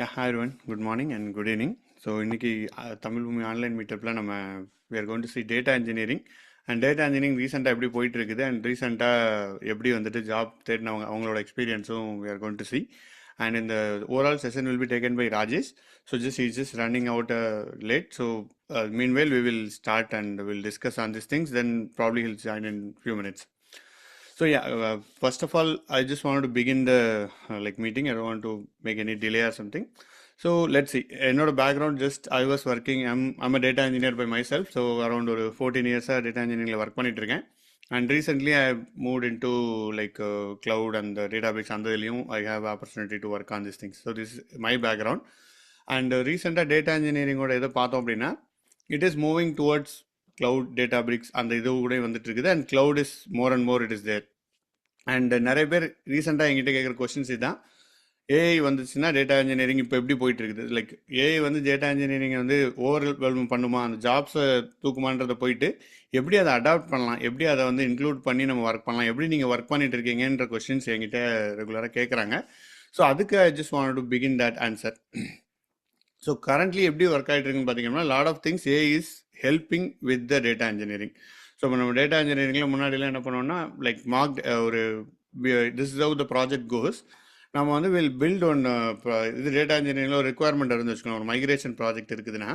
Yeah, hi everyone. Good morning and good evening. So இன்னைக்கு தமிழ் பூமி online மீட்டப்பில் நம்ம we are going to see data engineering and data engineering ரீசெண்டாக எப்படி போயிட்டு இருக்குது அண்ட் ரீசெண்டாக எப்படி வந்துட்டு ஜாப் தேடினவங்க அவங்களோட எக்ஸ்பீரியன்ஸும் we are going to see. And in the overall session will be taken by Rajesh. So he's just running out late. So meanwhile we will start and we'll discuss on these things. Then probably he'll join in few minutes. So yeah, first of all, I just wanted to begin the meeting. I don't want to make any delay or something. So let's see. Another background, just I was working. I'm a data engineer by myself. So around 14 years data engineering work பண்ணிட்டு இருக்கேன். And recently I moved into cloud and the database and I have opportunity to work on these things. So this is my background. And recent data engineering ஓட எதை பார்த்தோம் அப்படின்னா it is moving towards cloud databricks அந்த இது கூட வந்துட்டு இருக்குது and cloud is more and more it is there. And நிறைய பேர் ரீசெண்டாக எங்கிட்ட கேட்குற கொஸ்டின்ஸ் இதுதான். ஏஐ வந்துச்சுன்னா டேட்டா இன்ஜினியரிங் இப்போ எப்படி போயிட்டு இருக்குது? லைக் ஏஐ வந்து டேட்டா இன்ஜினியரிங்கை வந்து ஓவர்வெல்ம் பண்ணுமா, அந்த ஜாப்ஸை தூக்குமான்றதை போயிட்டு எப்படி அதை அடாப்ட் பண்ணலாம், எப்படி அதை வந்து இன்க்ளூட் பண்ணி நம்ம ஒர்க் பண்ணலாம், எப்படி நீங்கள் ஒர்க் பண்ணிட்டு இருக்கீங்கன்ற கொஸ்டின்ஸ் என்கிட்ட ரெகுலராக கேட்குறாங்க. ஸோ அதுக்கு I just want to begin that answer. So currently எப்படி ஒர்க் ஆகிட்டு இருக்குன்னு பார்த்தீங்கன்னா lot of things AI is helping with the data engineering. So இப்போ நம்ம டேட்டா இன்ஜினியரிங்கில் முன்னாடிலாம் என்ன பண்ணோம்னா லைக் மார்க் ஒரு this is how the project goes. நம்ம வந்து வில் பில்ட் ஒன் இது டேட்டா இன்ஜினியரிங்கில் ஒரு ரெக்குவயர்மெண்ட் இருந்து வச்சுக்கணும். ஒரு மைக்ரேஷன் ப்ராஜெக்ட் இருக்குதுன்னா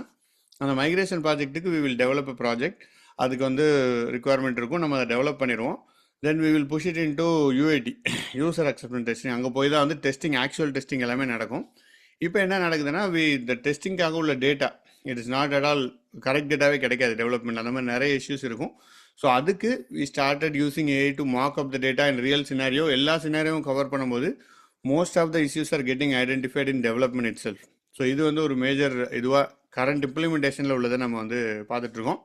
அந்த மைக்ரேஷன் ப்ராஜெக்ட்டுக்கு we will develop a project. அதுக்கு வந்து ரிக்குவயர்மெண்ட் இருக்கும், நம்ம அதை டெவலப் பண்ணிடுவோம். Then we will push it into UAT, user acceptance testing. அங்கே போய் தான் வந்து டெஸ்டிங், ஆக்சுவல் டெஸ்டிங் எல்லாமே நடக்கும். இப்போ என்ன நடக்குதுன்னா இந்த டெஸ்டிங்காக உள்ள data it is not at all correct டேட்டாவே கிடைக்காது டெவலப்மெண்ட். அந்த மாதிரி நிறைய இஷ்யூஸ் இருக்கும். ஸோ அதுக்கு we started using AI to mark up the data in real scenario. எல்லா சினாரியோவும் கவர் பண்ணும்போது most of the issues are getting identified in development itself. ஸோ இது வந்து ஒரு மேஜர் இதுவாக கரண்ட் இம்ப்ளிமெண்டேஷனில் உள்ளதை நம்ம வந்து பார்த்துட்ருக்கோம்.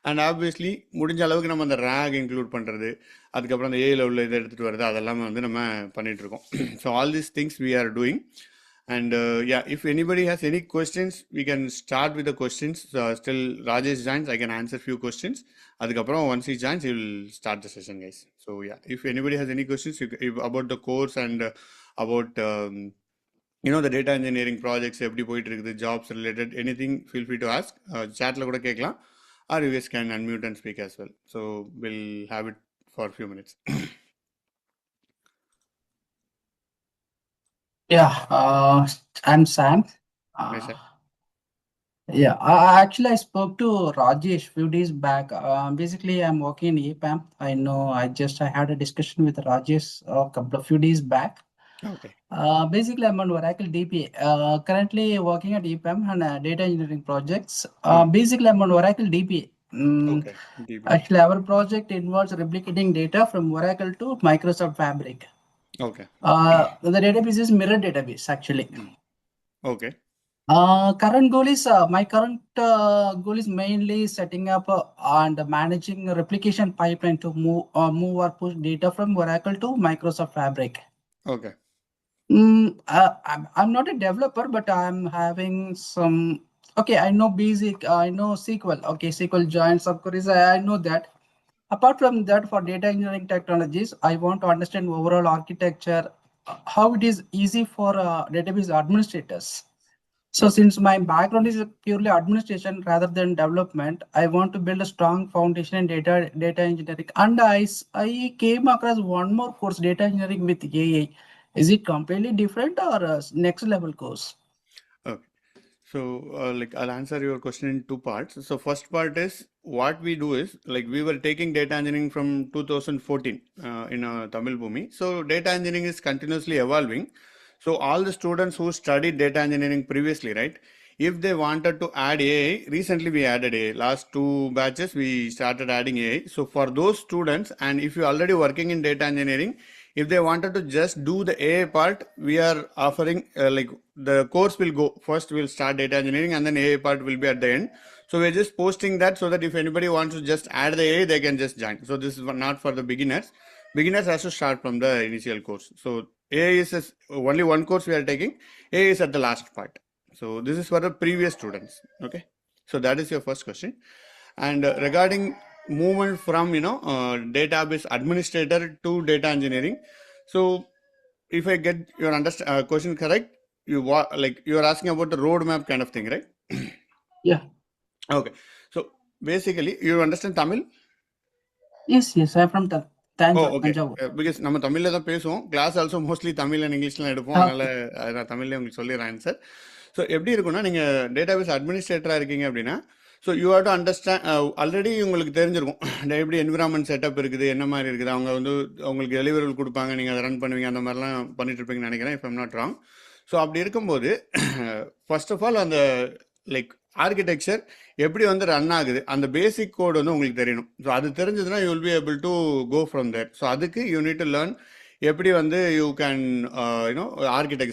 அண்ட் ஆப்வியஸ்லி முடிஞ்ச அளவுக்கு நம்ம அந்த ரேக் இன்க்ளூட் பண்ணுறது, அதுக்கப்புறம் அந்த ஏஐயில் உள்ள இதை எடுத்துகிட்டு வருது, அதெல்லாமே வந்து நம்ம பண்ணிகிட்ருக்கோம். So all these things we are doing. And if anybody has any questions, we can start with the questions. Still Rajesh joins, I can answer few questions. Adukapram once he joins, he will start the session, guys. So yeah, if anybody has any questions about the course and about the data engineering projects, eppadi poitu irukku, jobs related, anything, feel free to ask. Chat la kuda kekkalam, or you guys can unmute and speak as well. So we'll have it for a few minutes. Yeah, I'm Sam. Yes, sir. Yeah, actually I spoke to Rajesh few days back. Basically, I'm working in EPAM. I know I had a discussion with Rajesh few days back. Okay. Basically, I'm on Oracle DP. Currently working at EPAM and data engineering projects. Basically, I'm on Oracle DP. Okay. DB. Actually, our project involves replicating data from Oracle to Microsoft Fabric. Okay. The database is mirror database actually. Okay. Current goal is my current goal is mainly setting up and managing a replication pipeline to move or push data from Oracle to Microsoft Fabric. Okay. I'm not a developer, but I'm having some. Okay, I know basic. I know SQL. Okay, SQL joins, subqueries. I know that. Apart from that, for data engineering technologies, I want to understand overall architecture, how it is easy for database administrators. So since my background is purely administration rather than development, I want to build a strong foundation in data engineering. And I came across one more course, data engineering with AI. Is it completely different or a next level course? Okay. So I'll answer your question in two parts. So first part is what we do is we were taking data engineering from 2014 in Tamil Bhumi. So data engineering is continuously evolving. So all the students who studied data engineering previously, right? If they wanted to add AI, recently we added AI. Last 2 batches we started adding AI. So for those students, and if you're already working in data engineering, if they wanted to just do the AI part, we are offering the course will go first. We'll start data engineering and then AI part will be at the end. So we're just posting that so that if anybody wants to just add the AI, they can just join. So this is not for the beginners. Beginners has to start from the initial course. So AI is only one course we are taking. AI is at the last part. So this is for the previous students. Okay. So that is your first question. And regarding movement from database administrator to data engineering. So if I get your question correct, like you are asking about the roadmap kind of thing, right? Yeah. Okay. So basically, you understand Tamil? Yes, I'm from oh okay Tanjavur. Because நம்ம தமிழில் தான் பேசுவோம். Class also mostly Tamil and இங்கிலீஷ்லாம் எடுப்போம். அதனால் Okay. நான் தமிழ்லேயே உங்களுக்கு சொல்லிடுறேன் ஆன்சர். ஸோ எப்படி இருக்குன்னா, நீங்கள் டேட்டாபேஸ் அட்மினிஸ்ட்ரேட்டராக இருக்கீங்க அப்படின்னா, so you have to understand. Already உங்களுக்கு தெரிஞ்சிருக்கும் எப்படி என்விரான்மெண்ட் செட்டப் இருக்குது, என்ன மாதிரி இருக்குது. அவங்க வந்து உங்களுக்கு டெலிவரி கொடுப்பாங்க, நீங்கள் அதை ரன் பண்ணுவீங்க, அந்த மாதிரிலாம் பண்ணிட்டு இருப்பீங்கன்னு நினைக்கிறேன், if I'm not wrong. So அப்படி இருக்கும்போது ஃபர்ஸ்ட் ஆஃப் ஆல் அந்த லைக் ஆர்கிடெக்சர் எப்படி வந்து ரன் ஆகுது, அந்த பேசிக் கோட் வந்து உங்களுக்கு தெரியணும். ஸோ அது தெரிஞ்சதுன்னா you will be able to go from there. So அதுக்கு யூ நீட் டு லேர்ன் எப்படி வந்து you can you know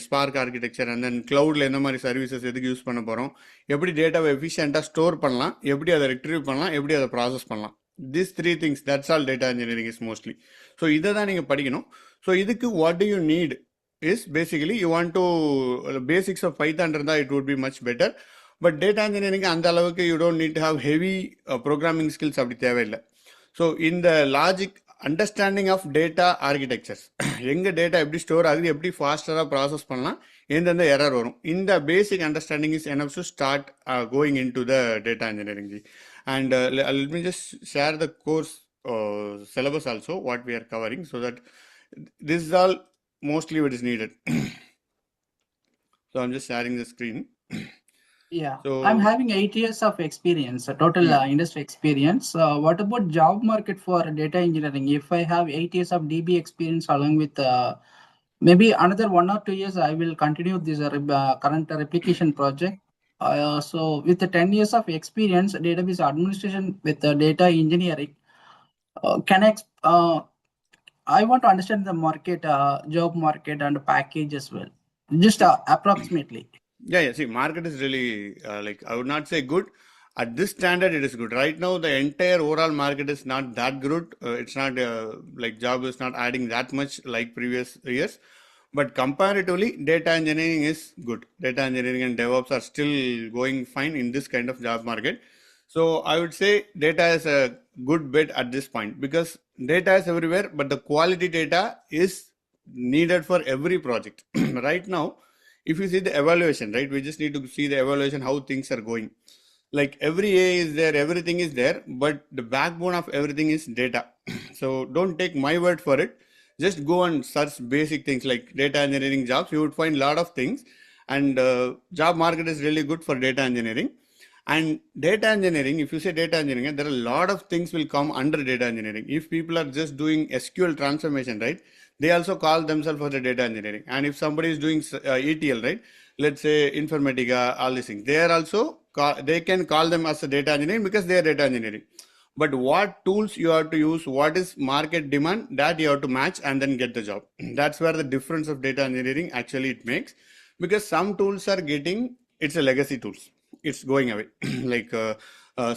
Spark architecture and then கிளவுடில் எந்த மாதிரி சர்வீசஸ் எதுக்கு யூஸ் பண்ண போகிறோம், எப்படி டேட்டாவை எஃபிஷியண்ட்டாக ஸ்டோர் பண்ணலாம், எப்படி அதை ரெட்ரீவ் பண்ணலாம், எப்படி அதை ப்ராசஸ் பண்ணலாம். This 3 things, that's all data engineering is mostly. So இதை தான் நீங்கள் படிக்கணும். ஸோ இதுக்கு what to you need is basically you want to basics of Python இருந்தா it would be much better. But data engineering அந்த அளவுக்கு you don't need to have heavy programming skills அப்படி தேவையில்லை. ஸோ இந்த logic understanding of data architectures, எங்கே data எப்படி store ஆகுது, எப்படி ஃபாஸ்டராக ப்ராசஸ் பண்ணலாம், எந்தெந்த எரர் வரும், இந்த basic understanding is enough to start going in to the data engineering. And let me just share the course syllabus also what we are covering, so that this is all mostly what is needed. So I'm just sharing the screen. Yeah, So I'm having 8 years of experience, total industry experience. What about job market for data engineering? If I have 8 years of DB experience along with maybe another 1 or 2 years, I will continue this current replication project. So with the 10 years of experience, database administration with data engineering, I want to understand the market, job market and package as well, just approximately. Yeah. See, market is really like I would not say good. At this standard, it is good. Right now, the entire overall market is not that good. It's not like job is not adding that much like previous years. But comparatively, data engineering is good. Data engineering and DevOps are still going fine in this kind of job market. So I would say data is a good bet at this point, because data is everywhere, but the quality data is needed for every project. Right now, if you see the evaluation, right, we just need to see the evaluation, how things are going. Like every A is there, everything is there, but the backbone of everything is data. So don't take my word for it. Just go and search basic things like data engineering jobs. You would find a lot of things, and job market is really good for data engineering. And data engineering, if you say data engineering, there are a lot of things will come under data engineering. If people are just doing SQL transformation, right, they also call themselves for the data engineering. And if somebody is doing ETL, right, let's say Informatica, all these things, they are also they can call them as a data engineering because they are data engineering. But what tools you have to use, what is market demand, that you have to match and then get the job. That's where the difference of data engineering actually it makes, because some tools are getting, it's a legacy tools, it's going away. Like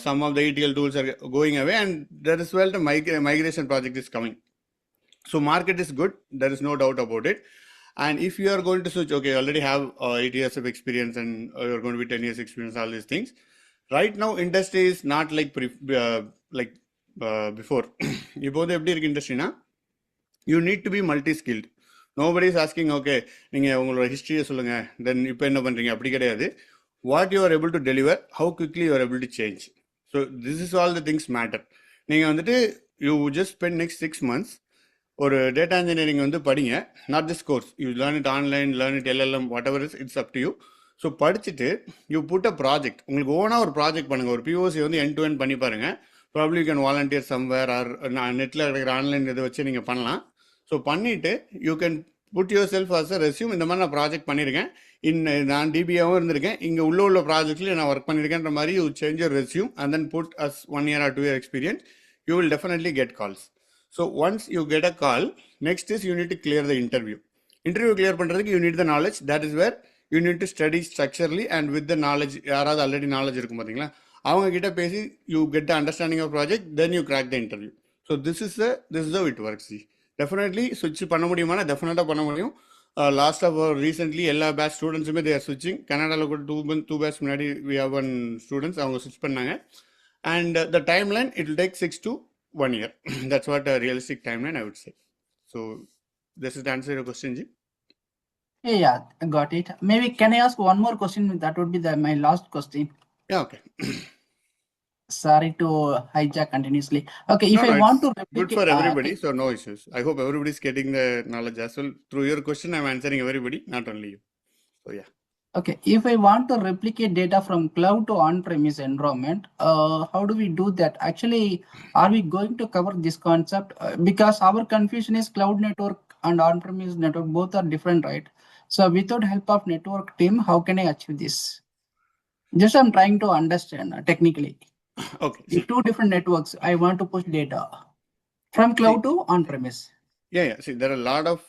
some of the ETL tools are going away, and that is where the migration project is coming. So market is good, there is no doubt about it. And if you are going to switch, okay, you already have 8 years of experience and you're going to be 10 years experience, all these things. Right now, industry is not like before. இப்போ வந்து எப்படி இருக்கு இண்டஸ்ட்ரினா, you need to be multi-skilled. Nobody is asking, okay, நீங்கள் உங்களோட ஹிஸ்ட்ரியை சொல்லுங்கள், தென் இப்போ என்ன பண்ணுறீங்க, அப்படி கிடையாது. What you are able to deliver, how quickly you are able to change. So this is all the things matter. நீங்கள் வந்துட்டு you just spend next 6 months ஒரு டேட்டா இன்ஜினியரிங் வந்து படிங்க, not this course, you learn it online, learn it LLM, what ever it's up to you. So படிச்சுட்டு you put a project, உங்களுக்கு ஓனாக ஒரு project பண்ணுங்கள். ஒரு POC வந்து end to end பண்ணி பாருங்கள். Probably you can volunteer somewhere or நெட்டில் இருக்கிற ஆன்லைன் இதை வச்சு நீங்கள் பண்ணலாம். ஸோ பண்ணிவிட்டு you can put yourself as a resume, இந்த மாதிரி நான் ப்ராஜெக்ட் பண்ணியிருக்கேன், நான் டிபியாகவும் இருந்திருக்கேன், இங்கே உள்ள ப்ராஜெக்ட்லேயும் நான் ஒர்க் பண்ணியிருக்கேன்ற மாதிரி you change your resume and then put as 1 year or 2 year experience, you will definitely get calls. So once you get a call, next is you need to clear the interview. Interview clear பண்றதுக்கு you need the knowledge. That is where you need to study structurally and with the knowledge. யாராவது already knowledge இருக்கும் பார்த்தீங்களா, அவங்க கிட்ட பேசி you get the understanding of project, then you crack the interview. So this is how it works. Definitely switch பண்ண முடியுமானா டெஃபினட்டாக பண்ண முடியும். லாஸ்ட் ஆஃப் ரீசென்ட்லி எல்லா பேட்ச் ஸ்டூடெண்ட்ஸுமே they are switching. கனடாவில் கூட 2 பேட்ச் முன்னாடி we have 1 students, அவங்க ஸ்விட்ச் பண்ணாங்க. And the timeline, it will take 6 to 1 year. That's what a realistic timeline I would say. So this is the answer to your question, Ji. Yeah, I got it. Maybe can I ask one more question? That would be my last question. Yeah, okay. Sorry to hijack continuously. Okay, if No, I no, want it's to good replicate, for everybody, okay, so no issues. I hope everybody's getting the knowledge as well. Through your question, I'm answering everybody, not only you. So yeah. okay, if I want to replicate data from cloud to on-premise environment, how do we do that? Actually, are we going to cover this concept? Because our confusion is cloud network and on-premise network, both are different, right? So without help of network team, how can I achieve this? Just I'm trying to understand technically. Okay, If see, two different networks, I want to push data from see, cloud to on-premise. yeah. See, there are a lot of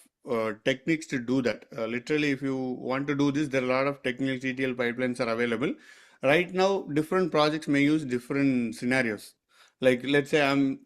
techniques to do that. Literally, if you want to do this, there are a lot of technical ETL pipelines are available. Right now, different projects may use different scenarios. Like, let's say I'm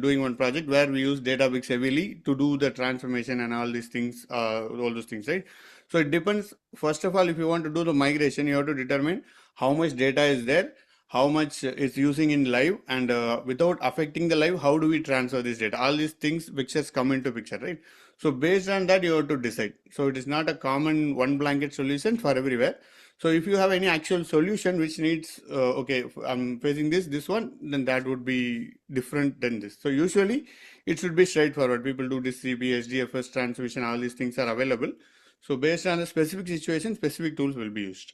doing one project where we use Databricks heavily to do the transformation and all these things, all those things, right? So it depends. First of all, if you want to do the migration, you have to determine how much data is there, how much is using in live, and without affecting the live, how do we transfer this data? All these things which has come into picture, right? So based on that, you have to decide. So it is not a common one blanket solution for everywhere. So if you have any actual solution which needs, okay, I'm facing this one, then that would be different than this. So usually it should be straightforward. People do this CP, HDFS transmission, all these things are available. So based on the specific situation, specific tools will be used.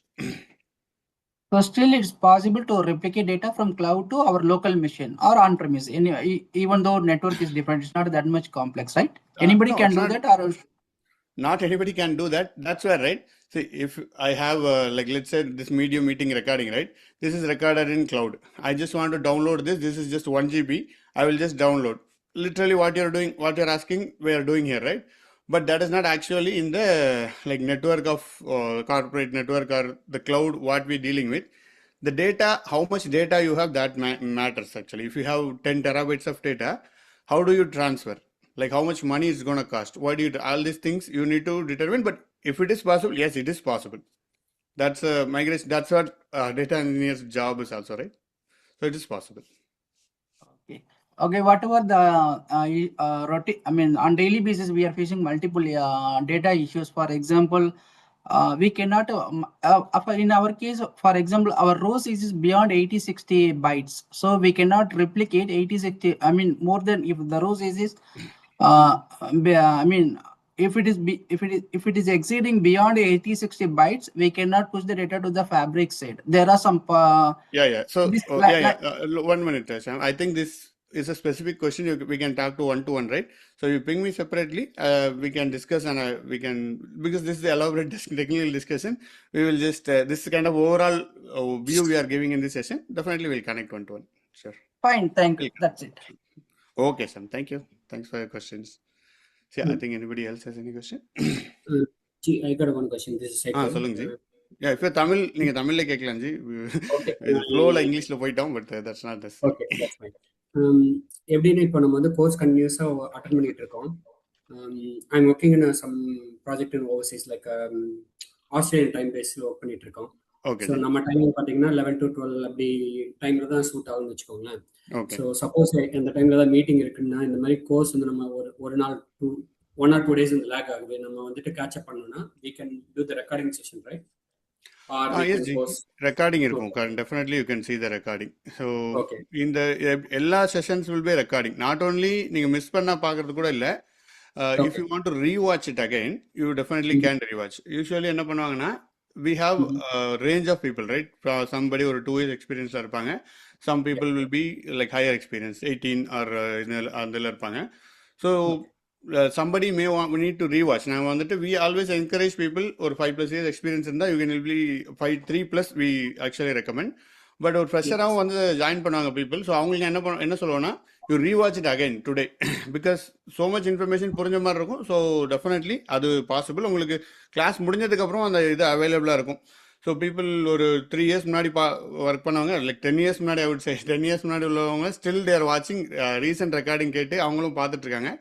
So still it's possible to replicate data from cloud to our local machine or on-premise. Even though network is different, it's not that much complex, right? Anybody No, can it's do not. that or Not anybody can do that. That's where, right? See, if I have, like, let's say this medium meeting recording, right? This is recorded in cloud. I just want to download this. This is just 1 GB. I will just download. Literally, what you're doing, what you're asking, we are doing here, right? But that is not actually in the like network of corporate network or the cloud. What we're dealing with, the data, how much data you have, that matters actually. If you have 10 terabytes of data, how do you transfer? Like how much money is going to cost? What do you, all these things you need to determine. But if it is possible, yes, it is possible. That's a migration. That's what data engineer's job is also, right? So it is possible. okay. Okay, whatever the I mean, on daily basis, we are facing multiple data issues. For example, we cannot, in our case, for example, our row size is beyond 8060 bytes. So we cannot replicate 8060. I mean, more than if the row size is, I mean, if it is exceeding beyond 8060 bytes, we cannot push the data to the fabric side. There are some Yeah, yeah. So, this yeah, yeah. like 1 minute, Sham. I think this is a specific question we can talk to one, right? So you ping me separately. We can discuss and we can, because this is the elaborate technical discussion. We will just this kind of overall view we are giving in this session. Definitely, we'll connect one to one. Sure. fine. Thank you. We'll That's it. Okay, Sam. Thank you. Thanks for your questions. See, I Uh, think anybody else has any question? gee, I got one question. This is Sekhar. சொல்லுங்க G. Yeah, if you're Tamil, நீங்க தமிழ்ல கேட்கலாம் G. Okay. இது ஃப்ளோல இங்கிலீஷ்ல போயிட்டோம், but that's not necessary. Okay, that's fine. எப்படின்னா இப்போ நம்ம வந்து கோர்ஸ் கண்டினியூஸாக அட்டன் பண்ணிட்டு இருக்கோம். I'm working in some project in overseas like Australian time பேஸில் ஒர்க் பண்ணிட்டு இருக்கோம். ஓகே ஸோ ஜி. நம்ம டைமில் பார்த்தீங்கன்னா 11 to 12 அப்படி டைமில் தான் சூட் ஆகும்னு வச்சுக்கோங்களேன். ஓகே. ஸோ சப்போஸ் அந்த டைமில் தான் மீட்டிங் இருக்குன்னா இந்த மாதிரி கோர்ஸ் வந்து நம்ம ஒரு நாள் 1 or 2 days இந்த லேக் ஆகுது, நம்ம வந்துட்டு கேட்சப் பண்ணோம்னா we can do the recording session, right? Or we yes can G. post. Recording இருக்கும். Definitely you can see the recording. So Okay. இந்த எல்லா sessions will be recording. Not only நீங்க miss பண்ணா பார்க்கறது கூட இல்ல. If Okay. you want to rewatch it again, you definitely can rewatch. Usually என்ன பண்ணுவாங்கன்னா, we have a range of people, right? Somebody ஒரு 2 years experience இருப்பாங்க. Some people will be like higher experience, 18 or அதில் இருப்பாங்க. So somebody may we need to rewatch. நான் வந்துட்டு we always encourage people ஒரு 5+ years experience இருந்தால் you can be 3+ we actually recommend. But ஒரு ஃப்ரெஷராகவும் வந்து ஜாயின் பண்ணுவாங்க பீப்புள். ஸோ அவங்களுக்கு என்ன சொல்லுவோன்னா, you rewatch it again today because so much information புரிஞ்ச மாதிரி இருக்கும். ஸோ டெஃபினெட்லி அது பாசிபிள். உங்களுக்கு கிளாஸ் முடிஞ்சதுக்கப்புறம் அந்த இது அவைலபிளாக இருக்கும். ஸோ பீப்புள் ஒரு 3 years முன்னாடி ஒர்க் பண்ணவங்க, லைக் 10 years முன்னாடி, ஐ வுட் சே 10 years முன்னாடி உள்ளவங்க ஸ்டில் தேர் வாட்சிங் ரீசெண்ட் ரெக்கார்டிங் கேட்டு அவங்களும் பார்த்துட்டு இருக்காங்க.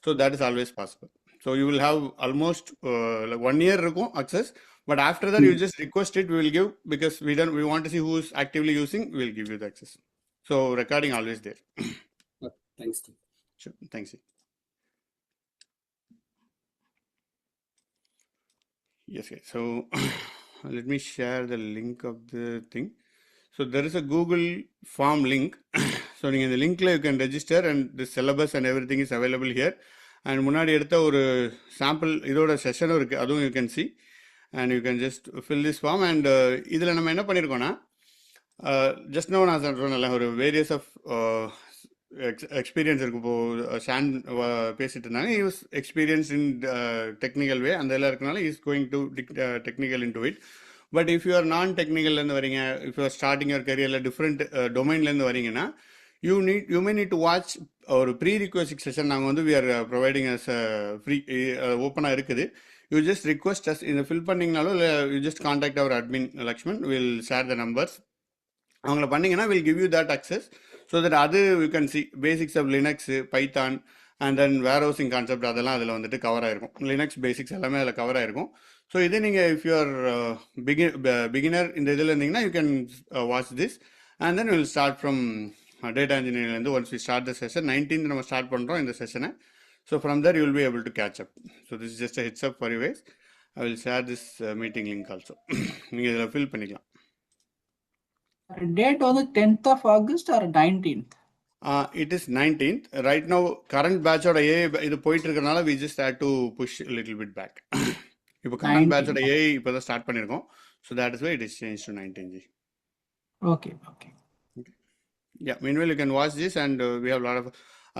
So that is always possible. So you will have almost 1 year இருக்கும் access. But after that, you just request it, we will give, because we want to see who is actively using, we will give you the access. So recording always there. Okay, thanks. Sure. Thanks. Yes, yes. So let me share the link of the thing. So there is a Google form link. So நீங்கள் இந்த லிங்க்ல you can register and the syllabus and everything is available here. And முன்னாடி எடுத்த ஒரு sample இதோட செஷனும் இருக்குது, அதுவும் you can see. And you can just fill this form. And இதில் நம்ம என்ன பண்ணியிருக்கோன்னா ஜஸ்ட் நோ நான் சொன்னல ஒரு வேரியஸ் ஆஃப் எக்ஸ்பீரியன்ஸ் இருக்கு. இப்போது ஷான் பேசிட்டு இருந்தாங்க, use experience in technical way அந்த எல்லாம் இருக்கனால is going to technical into it. But if you are நான் டெக்னிக்கல்லேருந்து வரீங்க, if you are starting your கரியரில் டிஃப்ரெண்ட் டொமைன்லேருந்து வரீங்கன்னா you may need to watch ஒரு ப்ரீ ரிக்வெஸ்ட் செஷன் நாங்கள் வந்து we are providing us free ஓப்பனாக இருக்குது. யூ ஜஸ்ட் ரிக்வெஸ்ட் அஸ் இந்த ஃபில் பண்ணிங்கனாலும் இல்லை you just contact our admin Lakshman, will share the numbers. அவங்கள பண்ணிங்கன்னா will give you that access so that அது you can see basics of Linux, Python and then warehousing concept அதெல்லாம் அதில் வந்துட்டு cover ஆயிருக்கும். லினக்ஸ் பேசிக்ஸ் எல்லாமே அதில் cover ஆயிருக்கும். ஸோ இதே நீங்கள் இஃப் யூ ஆர் பிகினர் இந்த இதில் இருந்தீங்கன்னா you can watch this and then will start from data இன்ஜினியரிங்லேருந்து. Once we start the session 19th நம்ம ஸ்டார்ட் பண்ணுறோம் இந்த செஷனை. So from there you will be able to catch up. So this is just heads up for you guys. I will share this meeting link also. நீங்கள் இதில் fill பண்ணிக்கலாம். Date on the 10th of August or 19th? It is 19th. Right now, current batch ஓட A இது போயிட்டு இருக்கறனால we just had to push a little bit back. இப்போ current batch ஓட A இப்போ தான் ஸ்டார்ட் பண்ணிருக்கோம். So that is why it is changed to 19th. Okay. Yeah, meanwhile you can watch this and we have a lot of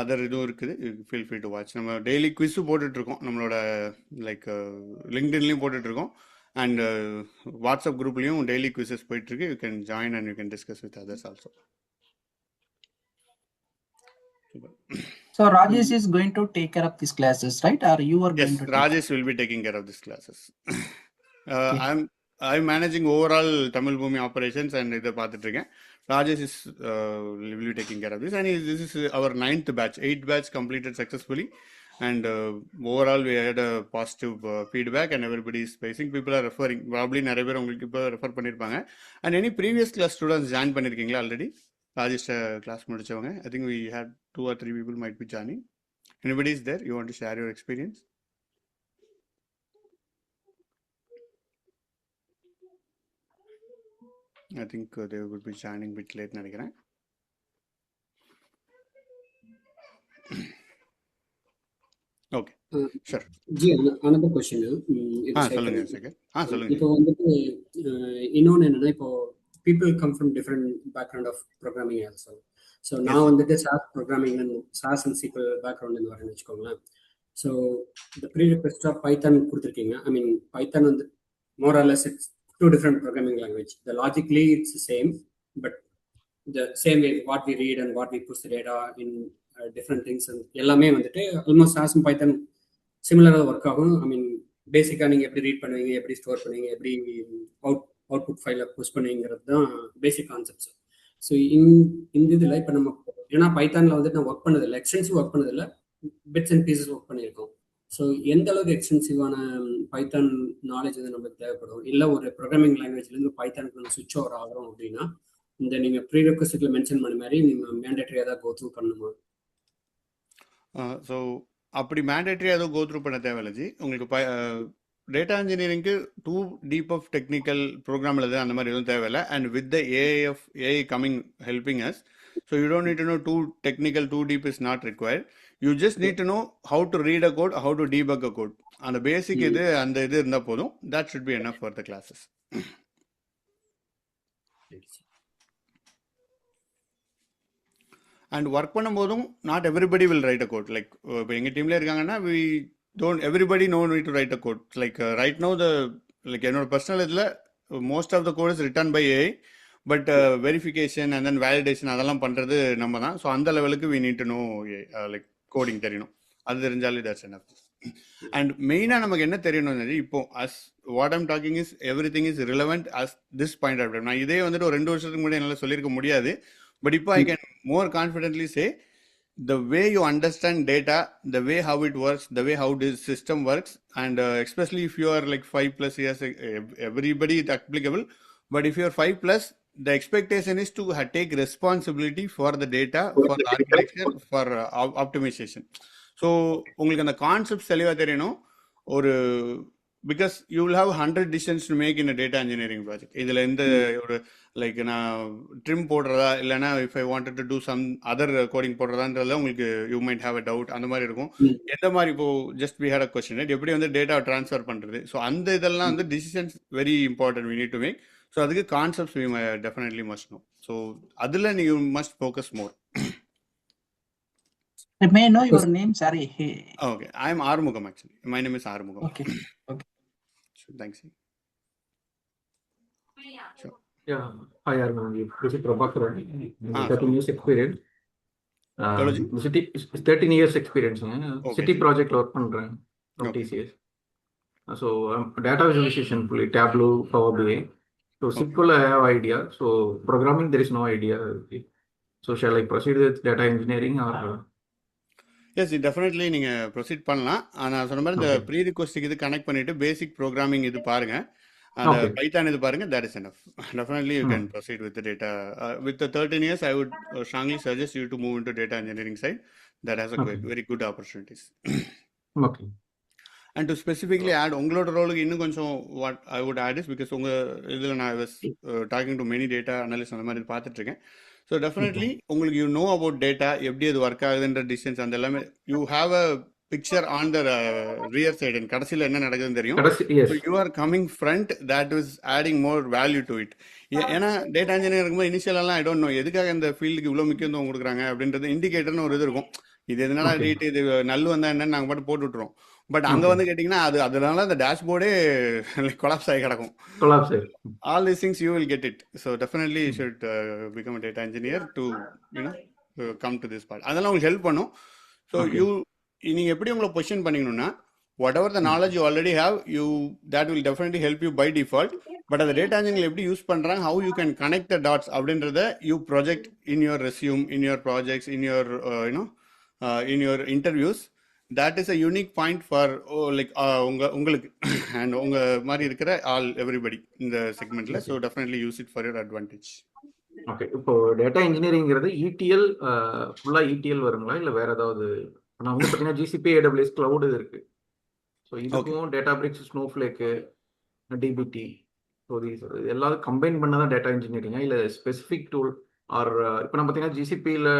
other இதுவும் இருக்குது. Feel free to watch. நம்ம daily quiz போட்டுட்டு இருக்கோம், நம்மளோட like லிங்க்டின்லயும் போட்டுட்டு இருக்கோம் and WhatsApp குரூப்லயும் daily quizzes போயிட்டு இருக்கு. You can join and you can discuss with others also. So Rajesh is going to take care of these classes, right? Or you are going Yes, to Rajesh will be taking care of these classes. I'm managing overall Tamil Bhoomi operations and இதை பார்த்துட்டு இருக்கேன். Rajesh is will be taking care of this and this is our 9th batch. 8th batch completed successfully and overall we had a positive feedback and everybody is facing. People are referring. Probably நிறைய பேர் உங்களுக்கு இப்போ refer பண்ணியிருப்பாங்க. And any previous class students join பண்ணியிருக்கீங்களா already? Rajesh class முடிச்சவங்க. I think we had 2 or 3 people might be joining. Anybody is there? You want to share your experience? I think they would be joining a bit late நினைக்கிறேன். Okay, sure. G another question. சொல்லுங்க சேகர். சொல்லுங்க. இப்போ வந்துட்டு இன்னொன்று என்னன்னா, இப்போ people come from different background of programming also. So நான் வந்துட்டு SAS programming and SAS and SQL background வரேன்னு வச்சுக்கோங்களேன். So the prerequisite of Python கொடுத்துருக்கீங்க. I mean Python வந்து more or less it's 2 different programming language. The logically it's the same, but the same way what we read and what we push the data in different things and எல்லாமே வந்துட்டு almost SAS and Python சிமிலராக work ஆகும். I மீன் பேசிக்காக நீங்கள் எப்படி read பண்ணுவீங்க, எப்படி store பண்ணுவீங்க, எப்படி அவுட்புட் ஃபைலை புஷ் பண்ணுவீங்கிறது தான் பேசிக் கான்செப்ட்ஸ். ஸோ இந்த இதில் இப்போ நம்ம ஏன்னா பைத்தானில் வந்துட்டு நான் ஒர்க் பண்ணதில்லை, எக்ஸ்டென்சிவ் ஒர்க் பண்ணதில்லை, பிட்ஸ் அண்ட் பீசஸ் ஒர்க் பண்ணியிருக்கோம். ஸோ எந்த அளவுக்கு எக்ஸ்டென்சிவான பைத்தான் நாலேஜ் வந்து நம்மளுக்கு தேவைப்படும், இல்லை ஒரு ப்ரோக்ராமிங் லாங்குவேஜ்லேருந்து பைத்தானுக்கு நம்ம சுவிட்ச் ஓவர் ஆகிறோம் அப்படின்னா இந்த நீங்கள் ப்ரீ ரெக்வஸ்ட்டில் மென்ஷன் பண்ண மாதிரி நீங்கள் மேண்டேட்டரியாக தான் கோ த்ரூ பண்ணணுமா? ஸோ அப்படி மேண்டேட்டரியாக ஏதோ கோ த்ரூ பண்ண தேவையில்லை ஜி. உங்களுக்கு டேட்டா இன்ஜினியரிங்க்கு too deep of technical program எழுது அந்த மாதிரி எதுவும் தேவையில்லை. And with the AI coming helping us, so you don't need to know too technical, too deep is not required. You just need to know how to read a code, how to debug a code. அந்த basic இது அந்த இது இருந்தால் போதும். That should be enough for the classes. And work பண்ணும்போதும் not everybody will write a code. Like இப்போ எங்கள் டீம்ல இருக்காங்கன்னா we don't everybody no need to write a code. Like right now the like என்னோட பர்சனல் இதில் most of the code is written by AI, but verification and then validation அதெல்லாம் பண்ணுறது நம்ம தான். ஸோ அந்த லெவலுக்கு we need to know like coding தெரியணும். அது தெரிஞ்சாலே தட்ஸ் எனஃப். அண்ட் மெயினாக நமக்கு என்ன தெரியணும், இப்போ as what I'm talking is everything is relevant as this point of time. நான் இதே வந்துட்டு ஒரு 2 வருஷத்துக்கு முன்னாடி என்னால் சொல்லியிருக்க முடியாது. But if I can more confidently say, the way you understand data, the way how it works, the way how this system works, and especially if you are like 5+ years, everybody is applicable. But if you are 5+, the expectation is to take responsibility for the data, for the architecture, for optimization. So உங்களுக்கு அந்த concept தெளிவாக தெரியணும். ஒரு because you will have 100 decisions to make in data engineering project. இதில் எந்த ஒரு like நான் trim போடுறதா இல்லைனா if I wanted to do some other coding போடுறதான்றதுல உங்களுக்கு you might have a doubt அந்த மாதிரி இருக்கும். எந்த மாதிரி இப்போ just we had a question எப்படி வந்து டேட்டா ட்ரான்ஸ்ஃபர் பண்ணுறது, ஸோ அந்த இதெல்லாம் வந்து decisions very important we need to make. So அதுக்கு concepts we definitely must know. So அதில் நீங்கள் must focus more. May I know your name? Sorry. Okay, I am Arumugam actually. My name is Arumugam. Okay. So, thanks. Sure. Yeah, hi Arumugam. This is Prabhakaran. 13 years experience. College? City 13 years experience. Okay. City project work பண்றேன் from Okay. TCS. So data visualization fully Tableau, Power BI. So SQL I have idea. So programming there is no idea. So shall I proceed with data engineering or? Yes definitely நீங்கள் proceed பண்ணலாம். நான் சொன்ன மாதிரி இந்த Okay. Pre ரிக்வஸ்ட்டுக்கு இது connect பண்ணிவிட்டு பேசிக் programming இது பாருங்கள், அந்த Okay. பைத்தான் இது பாருங்கள், that is enough. Definitely you can proceed with data. With 13 years I would strongly suggest you to move into data engineering side. That has a Okay. very good opportunities. Okay. And to specifically add உங்களோட ரோலுக்கு இன்னும் கொஞ்சம் what I would add is because உங்கள் இதில் நான் was talking to many data analyst அந்த மாதிரி பார்த்துட்ருக்கேன். ஸோ டெஃபினெட்லி உங்களுக்கு யூ நோ அபவுட் டேட்டா, எப்படி அது ஒர்க் ஆகுதுன்ற டிஸ்டன்ஸ் அந்த எல்லாமே you have a picture on the rear side. கடைசியில் என்ன நடக்குதுன்னு தெரியும். Yes. So you are coming front, that is adding more value to it. ஏன்னா டேட்டா இன்ஜினியர் இருக்கும்போது இனிஷியலெல்லாம் ஐ டோன்ட் நோ எதுக்காக இந்த ஃபீல்டுக்கு இவ்வளோ முக்கியத்துவம் கொடுக்குறாங்க அப்படின்றது இண்டிகேட்டர்னு ஒரு இது இருக்கும். இது எதனால Okay. ரேட் இது நல்லு வந்தா என்னன்னு நாங்கள் பாட்டு போட்டு விட்டுருவோம். பட் அங்கே Okay. வந்து கேட்டிங்கன்னா அதனால அந்த டேஷ்போர்டே கொலாப்ஸ் ஆகி கிடக்கும். Collapse. All these things you will get it. So definitely you should become a data engineer to come to this part. அதெல்லாம் உங்களுக்கு ஹெல்ப் பண்ணும். So Okay. நீங்கள் எப்படி உங்களை position பண்ணிக்கணும்னா whatever the knowledge you already have, that will definitely help you by default. But அந்த data engineer எப்படி use பண்ணுறாங்க, how you can connect the dots அப்படின்றத you project in your resume, in your projects, in your in your interviews. That is a unique point for like உங்களுக்கு and உங்க மாதிரி இருக்கிற everybody இந்த செக்மெண்ட்ல. So definitely use it for your advantage. Okay, இப்போ data இன்ஜினியரிங்கிறது ETL ஃபுல்லா ETL வருங்களா இல்ல வேற ஏதாவது? நான் வந்து பார்த்தீங்கன்னா GCP, AWS cloud இருக்கு. ஸோ இதுக்கும் Databricks, Snowflake, DBT, ஸோ இது எல்லாரும் கம்பைன் பண்ணதான் டேட்டா இன்ஜினியரிங்கா இல்லை ஸ்பெசிஃபிக் டூல் ஆர்? இப்போ நம்ம பார்த்தீங்கன்னா GCPயில்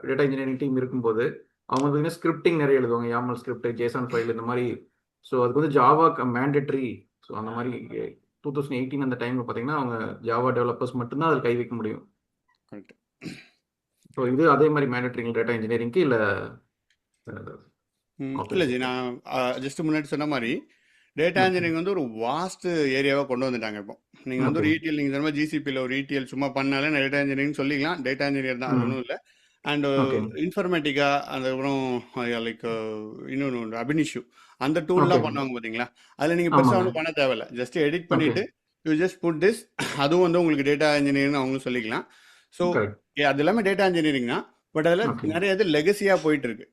டேட்டா இன்ஜினியரிங் டீம் இருக்கும்போது அவங்க பார்த்தீங்கன்னா ஸ்கிரிப்டிங் நிறைய எழுதுவாங்க, YAML ஸ்கிரிப்ட், JSON ஃபைல் இந்த மாதிரி. ஸோ அதுக்கு வந்து ஜாவா மேண்டேட்ரி. ஸோ அந்த மாதிரி 2018 அந்த டைமில் பார்த்தீங்கன்னா அவங்க ஜாவா டெவலப்பர்ஸ் மட்டும்தான் அதில் கை வைக்க முடியும். கரெக்ட். ஸோ இது அதே மாதிரி மேண்டேட்ரிங் டேட்டா இன்ஜினியரிங்க்கு இல்லை? இல்லை ஜி, நான் ஜஸ்ட் முன்னாடி சொன்ன மாதிரி டேட்டா இன்ஜினியரிங் வந்து ஒரு வாஸ்ட் ஏரியாவாக கொண்டு வந்துட்டாங்க. இப்போ நீங்கள் வந்து ஒரு ETL, நீங்கள் சொன்ன மாதிரி GCPயில் ஒரு ETL சும்மா பண்ணாலே டேட்டா இன்ஜினியரிங் சொல்லிக்கலாம். டேட்டா இன்ஜினியர் தான், அது ஒன்றும் இல்லை. அண்ட் இன்ஃபர்மேட்டிக்கா, அதுக்கப்புறம் லைக் இன்னொன்று அபினிஷு, அந்த டூல்லாம் பண்ணுவாங்க பார்த்தீங்களா? அதில் நீங்கள் பெருசாக ஒன்றும் பண்ண தேவையில்ல. ஜஸ்ட் எடிட் பண்ணிவிட்டு யூ ஜஸ்ட் புட் திஸ், அதுவும் வந்து உங்களுக்கு டேட்டா இன்ஜினியரிங் அவங்களும் சொல்லிக்கலாம். ஸோ அது எல்லாமே டேட்டா இன்ஜினியரிங் தான். பட் அதில் நிறைய இது லெகசியாக போயிட்டு இருக்கு.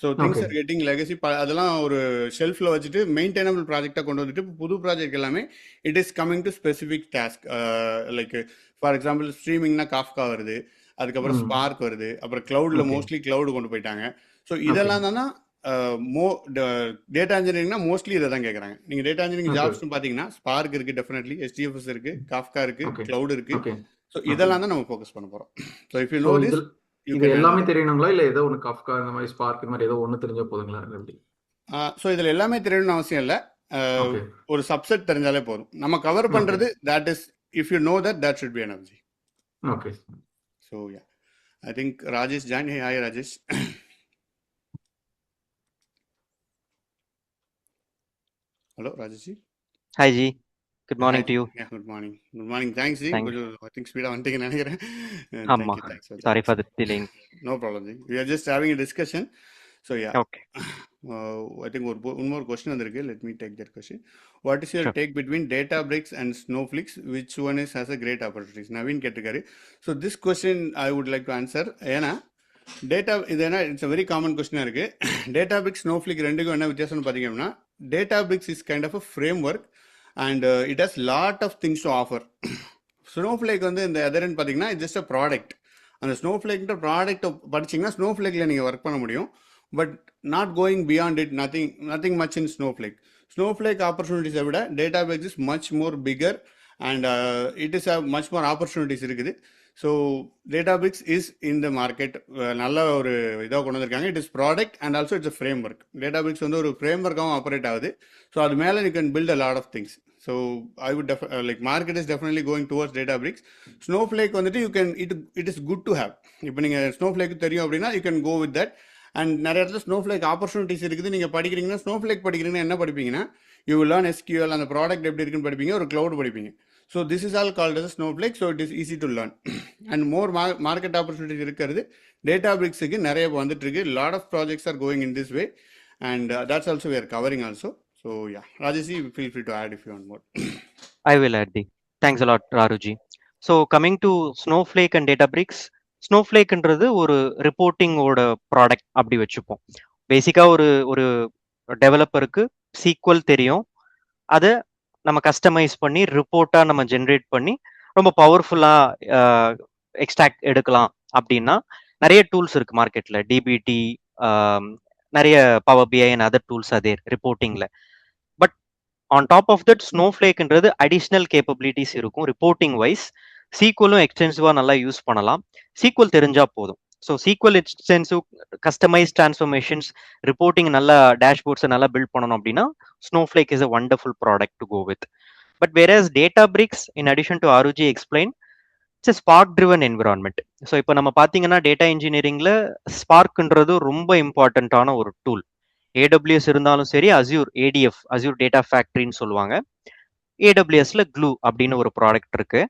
So things are getting legacy. அதெல்லாம் ஒரு ஷெல்ஃபில் வச்சுட்டு மெயின்டைனபிள் ப்ராஜெக்டாக கொண்டு வந்துட்டு புது ப்ராஜெக்ட் எல்லாமே it is coming to specific task. Like for example ஸ்ட்ரீமிங்னா காஃப்கா வருது, அதுக்கப்புறம் ஸ்பார்க் வருது, அப்புறம் கிளவுட்ல மோஸ்ட்லி கிளவுட் கொண்டு போயிட்டாங்க. ஸோ இதெல்லாம் தானே டேட்டா இன்ஜினியரிங்னா மோஸ்ட்லி இதை தான் கேட்குறாங்க. நீங்கள் டேட்டா இன்ஜினியரிங் ஜாப்ஸ்னு பார்த்தீங்கன்னா ஸ்பார்க் இருக்கு, டெஃபினெட்லி SDFS இருக்கு, காஃப்கா இருக்கு, கிளவுட் இருக்கு. ஸோ இதெல்லாம் தான் நம்ம ஃபோக்கஸ் பண்ண போகிறோம். So if you know this, இது எல்லாமே தெரியணுங்களா இல்லை ஏதோ ஒன்று காஃப்கா இந்த மாதிரி ஸ்பார்க் இந்த மாதிரி ஏதோ ஒன்று தெரிஞ்சா போதுங்களா? எப்படி? ஸோ இதில் எல்லாமே தெரியணும்னு அவசியம் இல்லை. ஒரு சப்செட் தெரிஞ்சாலே போதும். நம்ம கவர் பண்ணுறது that is if you know that should B energy. Okay. So yeah, I think Rajesh joined. Hey, hi Rajesh. Hello Rajesh ji. Hi Ji. Good morning to you. Yeah, good morning. Good morning. Thanks ji. I think speed on taking another. Amma. Sorry for the delaying. No problem ji. We are just having a discussion. So yeah. Okay. I think one more question vandirukku. Let me take that question. What is your take between Databricks and Snowflake? Which one has a great opportunities? Naveen Kettukari. So this question I would like to answer. ஏன்னா it's a very common question இருக்கு. Databricks, Snowflake ரெண்டுக்கும் என்ன வித்தியாசம்னு பார்த்தீங்கன்னா, Databricks is kind of a framework and it has lot of things to offer. Snowflake வந்து இந்த other end பார்த்தீங்கன்னா it's just a product. அந்த ஸ்னோஃப்ளேக்ன்ற product படிச்சிங்கன்னா ஸ்னோஃப்ளேக்கில் நீங்கள் ஒர்க் பண்ண முடியும். But not going beyond it, nothing much in snowflake. Snowflake opportunities விட Databricks is much more bigger and it is a much more opportunities இருக்குது. So Databricks is in the market. நல்ல ஒரு இதாக கொண்டு வந்திருக்காங்க. It is product and also it's framework. Databricks வந்து ஒரு ஃப்ரேம் ஒர்க்காகவும் ஆப்ரேட் ஆகுது. ஸோ அது மேலே you can build a lot of things. So I would like market is definitely going towards Databricks. Snowflake வந்துட்டு you can it is good to have. இப்போ நீங்கள் Snowflake தெரியும் அப்படின்னா you can go with that. And நிறைய இடத்துல Snowflake opportunities இருக்குது. நீங்கள் படிக்கிறீங்கன்னா Snowflake படிக்கிறீங்கன்னா என்ன படிப்பீங்கன்னா யூ வில் லேர்ன் SQL, அந்த ப்ராடக்ட் எப்படி இருக்குன்னு படிப்பீங்க, ஒரு க்ளவுட் படிப்பீங்க. So this is all called as Snowflake. So it is easy to learn and more market opportunities இருக்கிறது Databricks-க்கு நிறைய வந்துட்டு இருக்கு. Lot of projects are going in this way and that's also we are covering also. So yeah, Rajesh, feel free to add if you want more. I will add the. Thanks a lot, Raruji. So coming to Snowflake and Databricks, Snowflakeன்றது ஒரு ரிப்போர்ட்டிங்கோட product அப்படி வச்சுப்போம். பேசிக்காக ஒரு டெவலப்பருக்கு sequel தெரியும், அதை நம்ம customise பண்ணி ரிப்போர்ட்டாக நம்ம ஜென்ரேட் பண்ணி ரொம்ப பவர்ஃபுல்லாக எக்ஸ்ட்ராக்ட் எடுக்கலாம் அப்படின்னா நிறைய டூல்ஸ் இருக்கு மார்க்கெட்டில். டிபிடி, நிறைய Power BI and other tools அதே ரிப்போர்ட்டிங்கில். But on top of that ஸ்னோஃப்ளேக்ன்றது அடிஷ்னல் கேப்பபிலிட்டிஸ் இருக்கும் ரிப்போர்ட்டிங் வைஸ். சீக்வலும் எக்ஸ்டென்சிவாக நல்லா யூஸ் பண்ணலாம். சீக்வல் தெரிஞ்சா போதும். ஸோ SQL extensive customise transformations, reporting நல்லா டேஷ்போர்ட்ஸை நல்லா பில்ட் பண்ணணும் அப்படின்னா Snowflake is a wonderful product to go with. But whereas Databricks, in addition to Aruji explained, it's a Spark driven environment. So இப்போ நம்ம பார்த்தீங்கன்னா டேட்டா இன்ஜினியரிங்ல ஸ்பார்க்ன்றது ரொம்ப இம்பார்ட்டண்ட்டான ஒரு டூல். AWS இருந்தாலும் சரி, ADF, Azure Data Factoryன்னு சொல்லுவாங்க. AWSல Glue அப்படின்னு ஒரு ப்ராடக்ட் இருக்கு.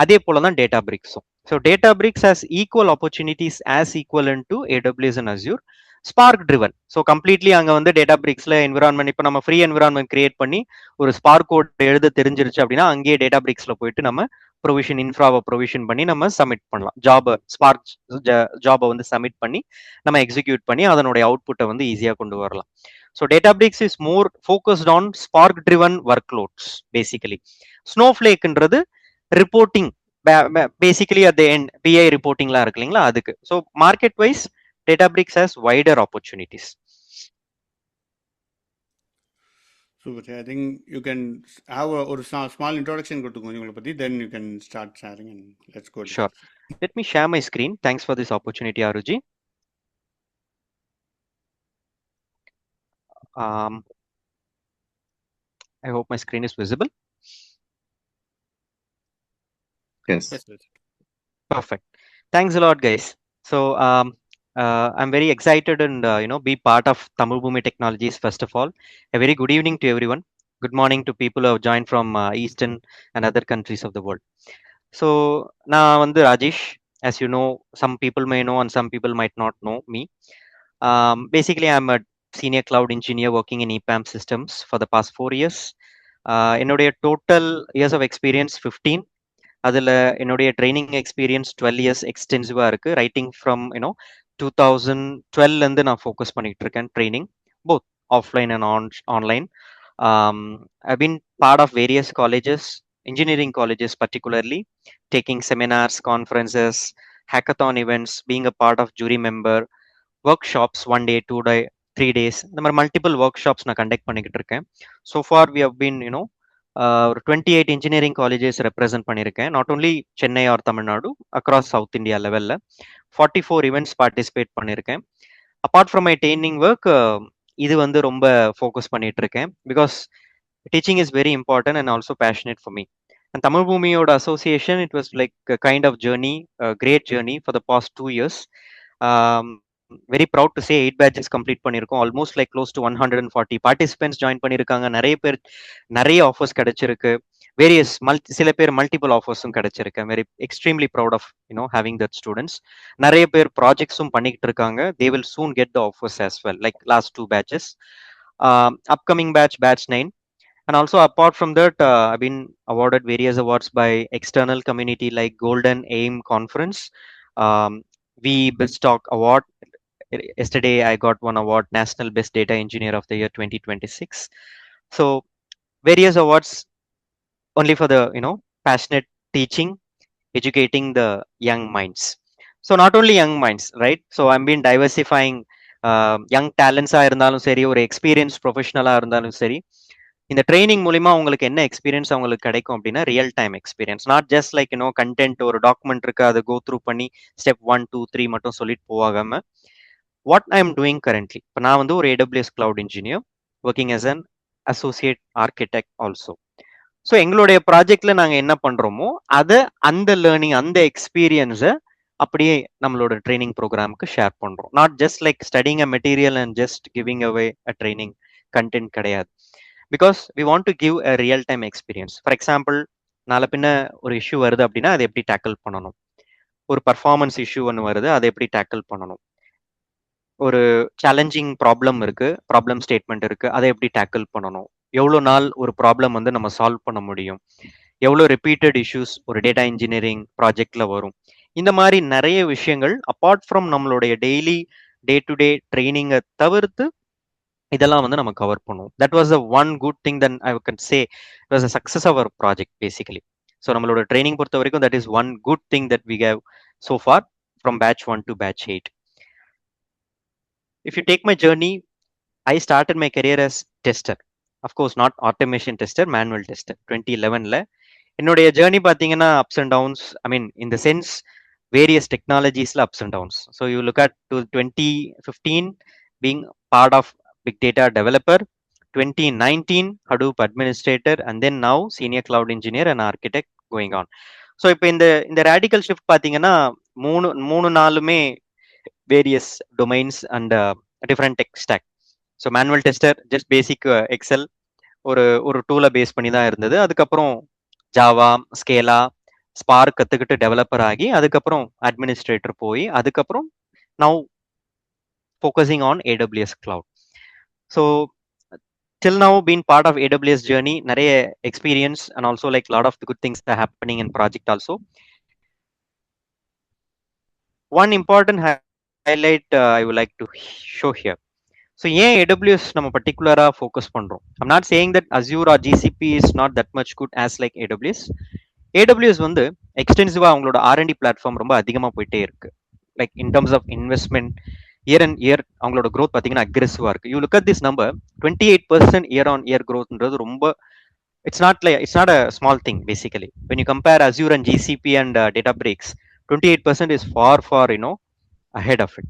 அதே போல தான் Databricks-உம். So Databricks has equal opportunities as equivalent to AWS and Azure. Spark driven. So completely அங்கே வந்து Databricks-ல என்விரான்மெண்ட், இப்போ நம்ம ஃப்ரீ என்விரான்மெண்ட் கிரியேட் பண்ணி ஒரு ஸ்பார்க் கோட் எழுத தெரிஞ்சிருச்சு அப்படின்னா அங்கேயே Databricks-ல போயிட்டு நம்ம இன்ஃப்ராவை ப்ரொவிஷன் பண்ணி நம்ம சப்மிட் பண்ணலாம். ஸ்பார்க் ஜாபை வந்து சப்மிட் பண்ணி நம்ம எக்ஸிக்யூட் பண்ணி அதனுடைய அவுட்புட்டை வந்து ஈஸியாக கொண்டு வரலாம். So Databricks is more focused on Spark driven workloads basically. Snowflakeன்றது reporting, basically at the end BI ரிப்போர்ட்டிங்லாம் இருக்கு இல்லைங்களா, அதுக்கு. So market wise Databricks has wider opportunities. Super. I think you can have a small introduction கொடுத்துக்கோங்க பத்தி, then you can start sharing and let's go. Sure. Let me share my screen. Thanks for this opportunity, Aruji. I hope my screen is visible. Yes. Perfect. Thanks a lot, guys. So I'm very excited and be part of Tamil Boomi Technologies. First of all, a very good evening to everyone. Good morning to people who have joined from Eastern and other countries of the world. So now vandu Rajesh, as you know, some people may know and some people might not know me. Basically, I'm a senior cloud engineer working in EPAM systems for the past 4 years. என்னுடைய total years of experience 15. அதில் என்னுடைய training experience 12 years எக்ஸ்டென்சிவாக இருக்குது. Writing from 2012லேருந்து நான் focus பண்ணிகிட்டு இருக்கேன் training, both offline and online. I've been part of various colleges, engineering colleges particularly, taking seminars, conferences, hackathon events, being a part of jury member, workshops 1 day, 2 day, 3 days, இந்த மாதிரி multiple workshops நான் conduct பண்ணிக்கிட்டு இருக்கேன். So far we have been ஒரு 28 engineering colleges represent பண்ணியிருக்கேன். Not only Chennai or Tamil Nadu, across south India லெவலில் 44 events participate பண்ணியிருக்கேன். Apart from my training work, இது வந்து ரொம்ப ஃபோக்கஸ் பண்ணிட்டு இருக்கேன். Because teaching is very important and also passionate for me. And Tamil பூமியோட association, it was like kind of journey, great journey for the past 2 years. Very proud to say 8 batches complete பண்ணியிருக்கோம். Almost like close to 140 participants join பண்ணியிருக்காங்க. நிறைய பேர் நிறைய offers கிடைச்சிருக்கு. Various சில பேர் multiple ஆஃபர்ஸும் கிடைச்சிருக்கு. Very extremely proud of having that students. நிறைய பேர் ப்ராஜெக்ட்ஸும் பண்ணிக்கிட்டு இருக்காங்க. They will soon get the offers as well, like last 2 batches. Upcoming batch 9. And also apart from that, I've been awarded various awards by external community like Golden AIM Conference, BizTalk Award. Yesterday I got one award, National Best Data Engineer of the Year 2026. So various awards only for the passionate teaching, educating the young minds. So not only young minds, right? So I'm been diversifying young talents ah irundhalum seri, or experienced professional ah irundhalum seri, இந்த training மூலிமா உங்களுக்கு என்ன experience அவங்களுக்கு கிடைக்கும் அப்படின்னா real time experience, not just like content ஒரு document இருக்கு அதை கோ த்ரூ பண்ணி ஸ்டெப் 1 2 3 மட்டும் சொல்லிட்டு போகாம what I am doing currently. இப்போ நான் வந்து ஒரு AWS cloud engineer working as an associate architect also. So எங்களுடைய ப்ராஜெக்ட்ல நாங்கள் என்ன பண்றோமோ அதை அந்த லேர்னிங் அந்த எக்ஸ்பீரியன்ஸை அப்படியே நம்மளோட ட்ரைனிங் ப்ரோக்ராமுக்கு ஷேர் பண்றோம். Not just like studying a material and just giving away a training content கிடையாது. Because we want to give a real time experience. For example நாளை பின்ன ஒரு இஷ்யூ வருது அப்படின்னா அதை எப்படி டேக்கிள் பண்ணணும், ஒரு பர்ஃபார்மன்ஸ் இஷ்யூ ஒன்று வருது அதை எப்படி டேக்கிள் பண்ணணும், ஒரு சேலஞ்சிங் ப்ராப்ளம் இருக்கு, ப்ராப்ளம் ஸ்டேட்மெண்ட் இருக்கு, அதை எப்படி டேக்கிள் பண்ணணும், எவ்வளோ நாள் ஒரு ப்ராப்ளம் வந்து நம்ம சால்வ் பண்ண முடியும், எவ்வளோ ரிப்பீட்டட் இஷ்யூஸ் ஒரு டேட்டா இன்ஜினியரிங் ப்ராஜெக்ட்ல வரும். இந்த மாதிரி நிறைய விஷயங்கள் அப்பார்ட் ஃப்ரம் நம்மளுடைய டெய்லி டே டு டே ட்ரைனிங்கை தவிர்த்து இதெல்லாம் வந்து நம்ம கவர் பண்ணுவோம். That was the one good thing than I can say it was a success our project basically. So நம்மளோட ட்ரைனிங் பொறுத்த வரைக்கும் that is one good thing that we have so far from batch 1 to batch 8. If you take my journey, I started my career as tester. Of course, not automation tester, manual tester. 2011 என்னுடைய journey பார்த்தீங்கன்னா ups and downs. I mean, in the sense, various technologies ups and downs. So you look at to 2015 being part of big data developer, 2019 Hadoop administrator, and then now senior cloud engineer and architect going on. So இப்போ இந்த radical shift பார்த்தீங்கன்னா மூணு நாளுமே various domains and different tech stack. So manual tester just basic Excel ஒரு டூலை face பண்ணி தான் இருந்தது. அதுக்கப்புறம் ஜாவா, ஸ்கேலா, ஸ்பார்க் கற்றுக்கிட்டு டெவலப்பர் ஆகி அதுக்கப்புறம் அட்மினிஸ்ட்ரேட்டர் போய் அதுக்கப்புறம் now focusing on AWS cloud. So till now been part of AWS journey, நிறைய experience and also like lot of the good things that are happening in project also. One important highlight I would like to show here. So ஏன் AWS நம்ம particular focus பண்றோம்? I'm not saying that Azure or GCP is not that much good as like AWS. AWS வந்து எக்ஸ்டென்சிவா அவங்களோட R&D platform ரொம்ப அதிகமா போயிட்டே இருக்கு. Like in terms of investment year and year அவங்களோட க்ரோத் பார்த்தீங்கன்னா அக்ரெசிவா இருக்கு. You look at this number 28% year on year க்ரோத்ன்றது ரொம்ப it's not a small thing basically. When you compare Azure and GCP and Databricks, 28% is far ahead of it.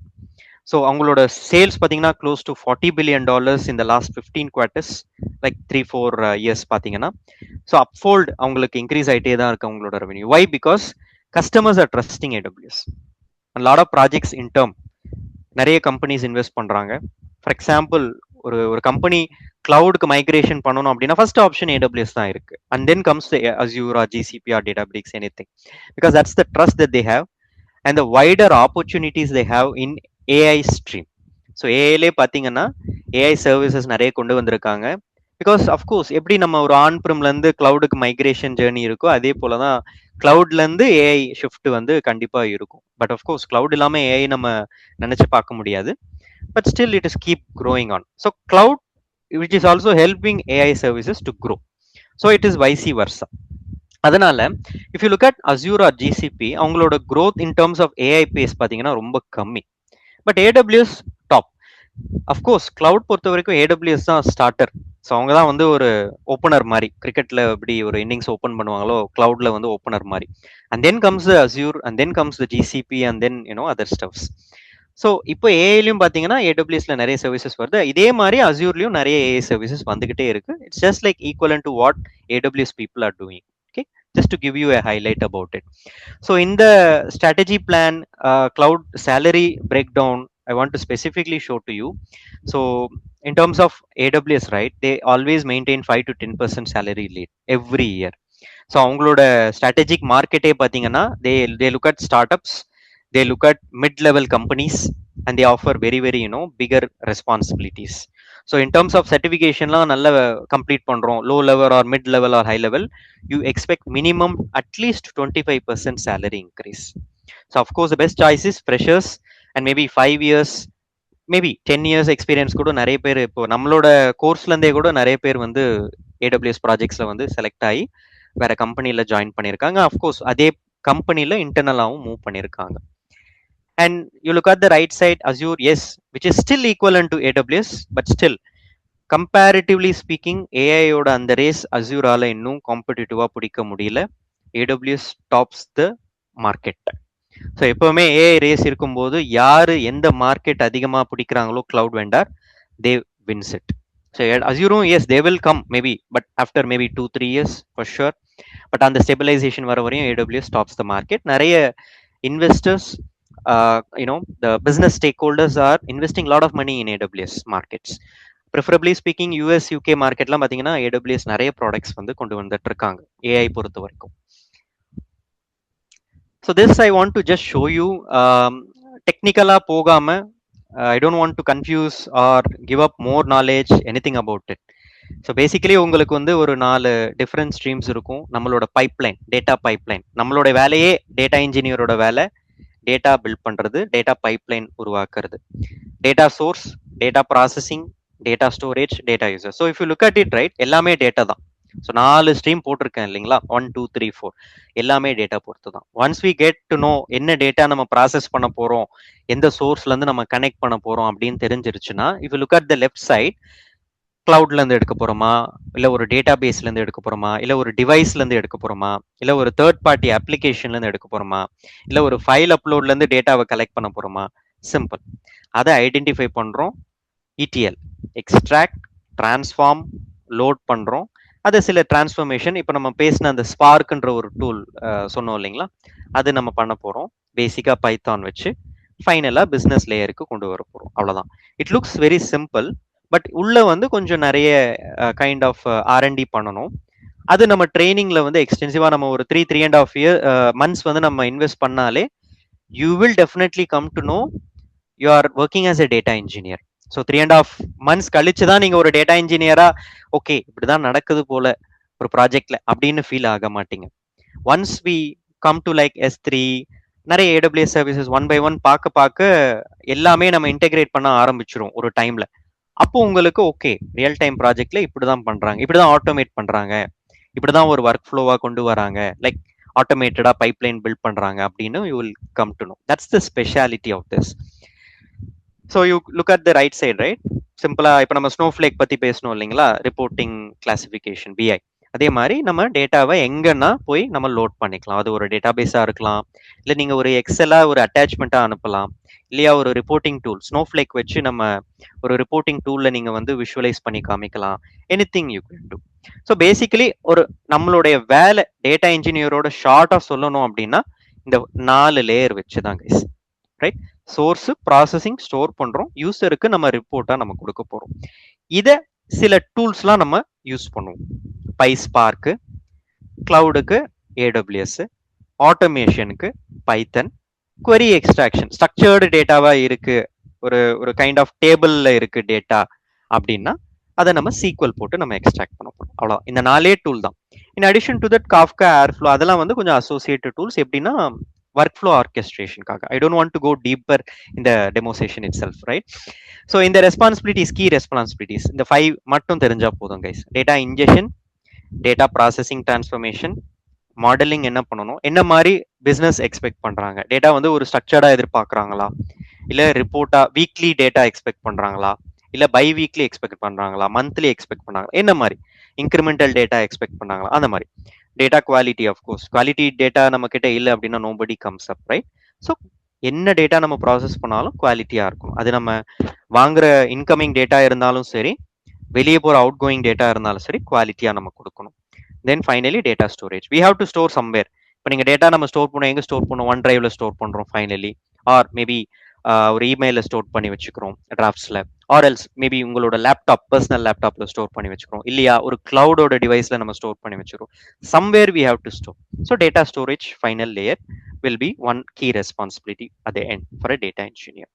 So அவங்களோட sales பார்த்தீங்கன்னா close to $40 billion in the last 15 quarters, like 3-4 years பார்த்தீங்கன்னா. So அப்ஃபோல்ட் அவங்களுக்கு increase ஆகிட்டே தான் இருக்கு அவங்களோட revenue. Why? Because customers are trusting AWS. And lot of projects in term நிறைய கம்பெனிஸ் இன்வெஸ்ட் பண்றாங்க. ஃபார் எக்ஸாம்பிள் ஒரு கம்பெனி கிளவுடுக்கு மைக்ரேஷன் பண்ணணும் அப்படின்னா ஃபர்ஸ்ட் ஆப்ஷன் AWS தான் இருக்கு. And then comes Azure or GCP or Databricks, anything, because that's the trust that they have and the wider opportunities they have in AI stream. So ஏஐலே பார்த்தீங்கன்னா AI services நிறைய கொண்டு வந்திருக்காங்க. Because of course எப்படி நம்ம ஒரு ஆன் ப்ரிம்லேருந்து கிளவுடுக்கு மைக்ரேஷன் ஜேர்னி இருக்கோ அதே போல தான் கிளவுட்லேருந்து AI ஷிஃப்ட் வந்து கண்டிப்பாக இருக்கும். பட் அஃப்கோர்ஸ் கிளவுட் இல்லாமல் AI நம்ம நினச்சி பார்க்க முடியாது. But still it is keep growing on. So cloud which is also helping AI services to grow. So it is vice versa. அதனால if you look at Azure or GCP, அவங்களோட growth in terms of AI base பார்த்தீங்கன்னா ரொம்ப கம்மி. But AWS top. Of course cloud பொறுத்த வரைக்கும் AWS தான் starter. So அவங்க தான் வந்து ஒரு ஓப்பனர் மாதிரி, கிரிக்கெட்ல எப்படி ஒரு இன்னிங்ஸ் ஓப்பன் பண்ணுவாங்களோ கிளவுட்ல வந்து ஓப்பனர் மாதிரி. And then comes Azure and then comes the GCP and then other stuffs. So இப்போ ஏஐலையும் பார்த்தீங்கன்னா AWSல நிறைய சர்வீசஸ் வருது. இதே மாதிரி Azureலையும் நிறைய AI சர்வீசஸ் வந்துகிட்டே இருக்கு. It's just like equivalent to what AWS people are doing. Okay, just to give you a highlight about it. So in the strategy plan, cloud salary breakdown, I want to specifically show to you. So in terms of AWS, right, they always maintain 5 to 10% salary lead every year. So அவங்களோட strategic market பார்த்தீங்கன்னா they look at startups, they look at mid-level companies and they offer very bigger responsibilities. So in terms of certificationலாம் நல்ல complete பண்றோம், low level or mid level or high level, you expect minimum at least 25% salary increase. So of course the best choice is freshers and maybe 5 years, maybe 10 years experience கூட நிறைய பேர் இப்போ நம்மளோட கோர்ஸ்ல இருந்தே கூட நிறைய பேர் வந்து AWS ப்ராஜெக்ட்ஸ்ல வந்து செலக்ட் ஆகி வேற கம்பெனில ஜாயின் பண்ணியிருக்காங்க. அஃப்கோர்ஸ் அதே கம்பெனில இன்டர்னலாகவும் மூவ் பண்ணியிருக்காங்க. And you look at the right side, Azure, yes, which is still equivalent to AWS, but still comparatively speaking ஏஐயோட அந்த ரேஸ் அசூரால இன்னும் காம்படிட்டிவா பிடிக்க முடியல. AWS tops the market. So எப்பவுமே ஏஐ ரேஸ் இருக்கும்போது யாரு எந்த மார்க்கெட் அதிகமாக பிடிக்கிறாங்களோ cloud vendor, they wins it. So அசூரும் as they will come maybe, but after maybe 2-3 years for sure. But அந்த ஸ்டெபிலைசேஷன் வர வரையும் AWS டாப்ஸ் த மார்க்கெட். நிறைய investors, the business stakeholders are investing a lot of money in AWS markets. Preferably speaking, US, UK மார்க்கெட்லாம் பார்த்தீங்கன்னா AWS நிறைய products வந்து கொண்டு வந்துட்டு இருக்காங்க ஏஐ பொறுத்த வரைக்கும். So this I want to just show you, technically போகாம, I don't want to confuse or give up more knowledge anything about it. So basically உங்களுக்கு வந்து ஒரு 4 டிஃப்ரெண்ட் ஸ்ட்ரீம்ஸ் இருக்கும். நம்மளோட பைப்லைன், டேட்டா பைப்லைன். நம்மளோட வேலையே டேட்டா இன்ஜினியரோட வேலை டேட்டா பில்ட் பண்றது, டேட்டா பைப்லைன் உருவாக்குறது, data source, data processing, data storage, data user. So if you look at it right, எல்லாமே டேட்டா தான். ஸோ 4 ஸ்ட்ரீம் போட்டிருக்கேன் இல்லைங்களா, 1, 2, 3, 4 எல்லாமே டேட்டா பொறுத்து தான். Once we get to know என்ன டேட்டா நம்ம ப்ராசஸ் பண்ண போறோம், எந்த சோர்ஸ்ல இருந்து நம்ம கனெக்ட் பண்ண போறோம் அப்படின்னு தெரிஞ்சிருச்சுன்னா, if you look at the left side, கிளவுட்ல இருந்து எடுக்க போறோமா, இல்ல ஒரு டேட்டா பேஸ்ல இருந்து எடுக்க போறோமா, இல்ல ஒரு டிவைஸ்ல இருந்து எடுக்க போறோமா, இல்ல ஒரு தேர்ட் பார்ட்டி அப்ளிகேஷன்ல இருந்து எடுக்க போறோமா, இல்ல ஒரு ஃபைல் அப்லோட்ல இருந்து டேட்டாவை கலெக்ட் பண்ண போறோமா, சிம்பிள். அதை ஐடென்டிஃபை பண்றோம், ETL எக்ஸ்ட்ராக்ட், டிரான்ஸ்ஃபார்ம், லோட் பண்றோம். அது சில டிரான்ஸ்ஃபர்மேஷன், இப்போ நம்ம பேசின அந்த ஸ்பார்க்ன்ற ஒரு டூல் சொன்னோம் இல்லைங்களா, அது நம்ம பண்ண போறோம். பேசிக்கா பைத்தான் வச்சு ஃபைனலா பிசினஸ் லேயருக்கு கொண்டு வர போறோம். அவ்வளவுதான். It looks very simple, but உள்ள வந்து கொஞ்சம் நிறைய கைண்ட் ஆஃப் R&D பண்ணணும். அது நம்ம ட்ரைனிங்ல வந்து எக்ஸ்டென்சிவா நம்ம ஒரு 3.5 months வந்து நம்ம இன்வெஸ்ட் பண்ணாலே you will definitely come to no you are working as a data engineer. So 3.5 months கழிச்சு தான் நீங்க ஒரு டேட்டா இன்ஜினியரா ஓகே இப்படிதான் நடக்குது போல ஒரு ப்ராஜெக்ட்ல அப்படின்னு ஃபீல் ஆக மாட்டீங்க. Once we come to like S3, நிறைய AWS சர்வீசஸ் 1 by 1 பார்க்க எல்லாமே நம்ம இன்டெகிரேட் பண்ண ஆரம்பிச்சிரும் ஒரு டைம்ல. அப்போ உங்களுக்கு ஓகே ரியல் டைம் ப்ராஜெக்ட்ல இப்படிதான் பண்றாங்க, இப்படிதான் ஆட்டோமேட் பண்றாங்க, இப்படிதான் ஒரு ஒர்க் ஃப்ளோவா கொண்டு வராங்க, லைக் ஆட்டோமேட்டடா பைப்லைன் பில்ட் பண்றாங்க அப்படின்னு you will come to know. That's the speciality of this. So you look at the right side right, சிம்பிளா இப்போ நம்ம ஸ்னோஃப்ளேக் பத்தி பேசணும் இல்லைங்களா, ரிப்போர்ட்டிங், கிளாசிஃபிகேஷன், BI. அதே மாதிரி நம்ம டேட்டாவை எங்கன்னா போய் நம்ம லோட் பண்ணிக்கலாம். அது ஒரு டேட்டா பேஸா இருக்கலாம், இல்லை நீங்க ஒரு எக்ஸலா ஒரு அட்டாச்மெண்ட்டா அனுப்பலாம், இல்லையா ஒரு ரிப்போர்ட்டிங் டூல் ஸ்னோஃப்ளேக் வச்சு நம்ம ஒரு ரிப்போர்ட்டிங் டூல்ல நீங்க வந்து விஷுவலைஸ் பண்ணி காமிக்கலாம். Anything you can to. So basically ஒரு நம்மளுடைய வேலை டேட்டா இன்ஜினியரோட ஷார்ட்டா சொல்லணும் அப்படின்னா இந்த 4 லேயர் வச்சுதான் guys, right? Source, processing, store பண்றோம், யூசருக்கு நம்ம ரிப்போர்ட்டா நம்ம கொடுக்க போறோம். இதை சில டூல்ஸ்லாம் நம்ம யூஸ் பண்ணுவோம். PySpark, கிளவுடுக்கு AWS, ஆட்டோமேஷனுக்கு பைத்தன், query எக்ஸ்ட்ராக்ஷன், ஸ்ட்ரக்சர்டு டேட்டாவா இருக்கு, ஒரு கைண்ட் ஆஃப் டேபிள்ல இருக்கு டேட்டா அப்படின்னா அதை நம்ம SQL போட்டு நம்ம எக்ஸ்ட்ராக்ட் பண்ண போறோம். அவ்வளோ இந்த 4 டூல் தான். In addition to that Kafka, Airflow அதெல்லாம் வந்து கொஞ்சம் அசோசியேட்டட் டூல்ஸ். எப்படின்னா ஒர்க் ஃப்ளோ ஆர்கெஸ்ட்ரேஷனுக்காக. I don't want to go deeper இந்த demo session itself, right? So இந்த ரெஸ்பான்சிபிலிட்டிஸ், கீ ரெஸ்பான்சிபிலிட்டிஸ் இந்த 5 மட்டும் தெரிஞ்சா போதும் guys. Data injection, data processing, transformation, modelling என்ன பண்ணணும், என்ன மாதிரி பிசினஸ் எக்ஸ்பெக்ட் பண்றாங்க, டேட்டா வந்து ஒரு ஸ்ட்ரக்சர்டா எதிர்பார்க்கறாங்களா, இல்ல ரிப்போர்ட்டா வீக்லி டேட்டா எக்ஸ்பெக்ட் பண்றாங்களா, இல்ல பை வீக்லி எக்ஸ்பெக்ட் பண்றாங்களா, மந்த்லி எக்ஸ்பெக்ட் பண்றாங்களா, என்ன மாதிரி இன்க்ரிமெண்டல் டேட்டா எக்ஸ்பெக்ட் பண்றாங்களா, அந்த மாதிரி. Data quality, of course quality data நம்ம கிட்ட இல்லை அப்படின்னா nobody comes up, right? So என்ன டேட்டா நம்ம ப்ராசஸ் பண்ணாலும் குவாலிட்டியா இருக்கும். அது நம்ம வாங்குற இன்கமிங் டேட்டா இருந்தாலும் சரி, வெளியே போற அவுட் கோயிங் டேட்டா இருந்தாலும் சரி, குவாலிட்டியா நம்ம கொடுக்கணும். Then finally data storage, we have to store somewhere. இப்போ நீங்க டேட்டா நம்ம ஸ்டோர் பண்ணோம், எங்க ஸ்டோர் பண்ணோம், OneDriveல ஸ்டோர் பண்றோம் ஃபைனலி, ஆர் மேபி ஒரு இமெயில ஸ்டோர் பண்ணி வச்சுக்கிறோம் டிராஃப்ட்ஸ்ல, ஆர் எல்ஸ் மேபி உங்களோட லேப்டாப், பர்சனல் லேப்டாப்ல ஸ்டோர் பண்ணி வச்சுக்கிறோம், இல்லையா ஒரு கிளவுடோட டிவைஸ்ல நம்ம ஸ்டோர் பண்ணி வச்சுக்கிறோம். Somewhere we have to store. So data storage final layer will be one key responsibility at the end for a data engineer.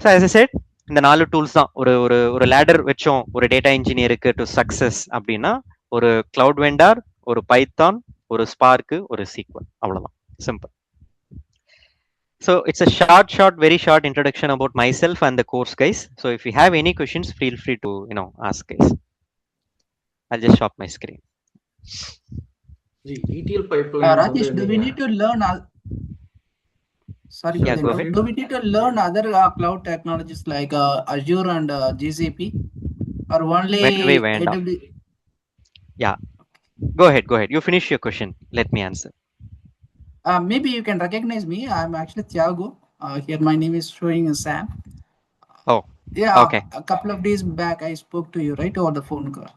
So as I said, இந்த 4 டூல்ஸ் தான் ஒரு லேடர் வச்சோம் ஒரு டேட்டா இன்ஜினியருக்கு டு சக்சஸ் அப்படின்னா, ஒரு cloud vendor, ஒரு Python, ஒரு spark, ஒரு SQL, அவ்வளவுதான். Simple. So it's a very short introduction about myself and the course, guys. So if you have any questions, feel free to ask, guys. I'll just stop my screen. The ETL pipeline. Rajesh, do we need to learn? Sorry, yeah, go ahead. Do we need to learn other cloud technologies like Azure and GCP? or only வேண்டவே வேண்டாம். AW? Yeah, go ahead. You finish your question. Let me answer. Maybe you can recognize me. I'm actually Thiago. Here my name is showing Sam. Oh, Yeah, okay. a couple of days back I spoke to you, right, over the phone call.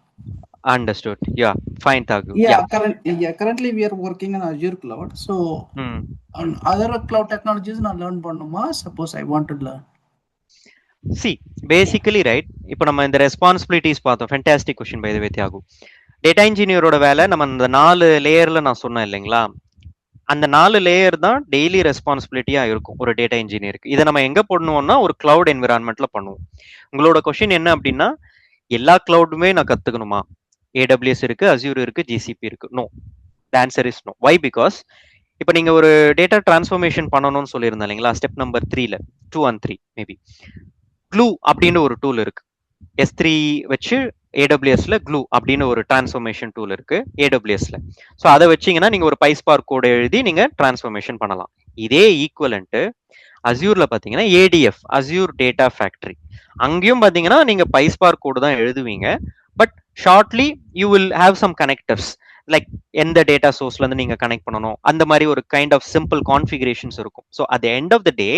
Understood. Yeah, fine, Thagu. Yeah, currently we are working on Azure cloud. So on other cloud technologies நான் learn பண்ணுமா? Suppose I want to learn. See, basically, right, இப்போ நம்ம இந்த ரெஸ்பான்சிபிலிட்டிஸ் பார்த்தோம். Fantastic question by the way Thiyagu. Data இன்ஜினியரோட வேலை நம்ம அந்த 4 லேயர்ல நான் சொன்னேன் இல்லைங்களா, அந்த 4 லேயர் தான் டெய்லி ரெஸ்பான்சிபிலிட்டியா இருக்கும் ஒரு டேட்டா இன்ஜினியருக்கு. இதை நம்ம எங்க பண்ணுவோம்னா ஒரு கிளவுட் என்விரான்மெண்ட்ல பண்ணுவோம். உங்களோட கொஸ்டின் என்ன அப்படின்னா, எல்லா கிளவுடுமே நான் கத்துக்கணுமா? AWS இருக்கு, அஸ்யூர் இருக்கு, GCP இருக்கு. No, the answer is no. Why? Because இப்போ நீங்க ஒரு டேட்டா டிரான்ஸ்ஃபர்மேஷன் பண்ணணும்னு சொல்லியிருந்தேன் இல்லைங்களா, ஸ்டெப் நம்பர் 3ல 2 and 3 மேபி க்ளூ அப்படின்னு ஒரு டூல் இருக்கு. S3 வச்சு AWSல க்ளூ அப்படின்னு ஒரு டிரான்ஸ்ஃபர்மேஷன் டூல் இருக்கு AWSல. ஸோ அதை வச்சீங்கன்னா நீங்க ஒரு பைஸ்பார்க் கோடை எழுதி நீங்க டிரான்ஸ்ஃபர்மேஷன் பண்ணலாம். இதே ஈக்குவலன்ட்டு அஸ்யூர்ல பாத்தீங்கன்னா ADF, அஸ்யூர் டேட்டா ஃபேக்டரி. அங்கேயும் பாத்தீங்கன்னா நீங்க பைஸ்பார்க் கோடு தான் எழுதுவீங்க. But shortly you will have some connectors, like எந்த டேட்டா சோர்ஸ்ல இருந்து நீங்க கனெக்ட் பண்ணணும், அந்த மாதிரி ஒரு கைண்ட் ஆஃப் சிம்பிள் கான்ஃபிகரேஷன்ஸ் இருக்கும். So at the end of the day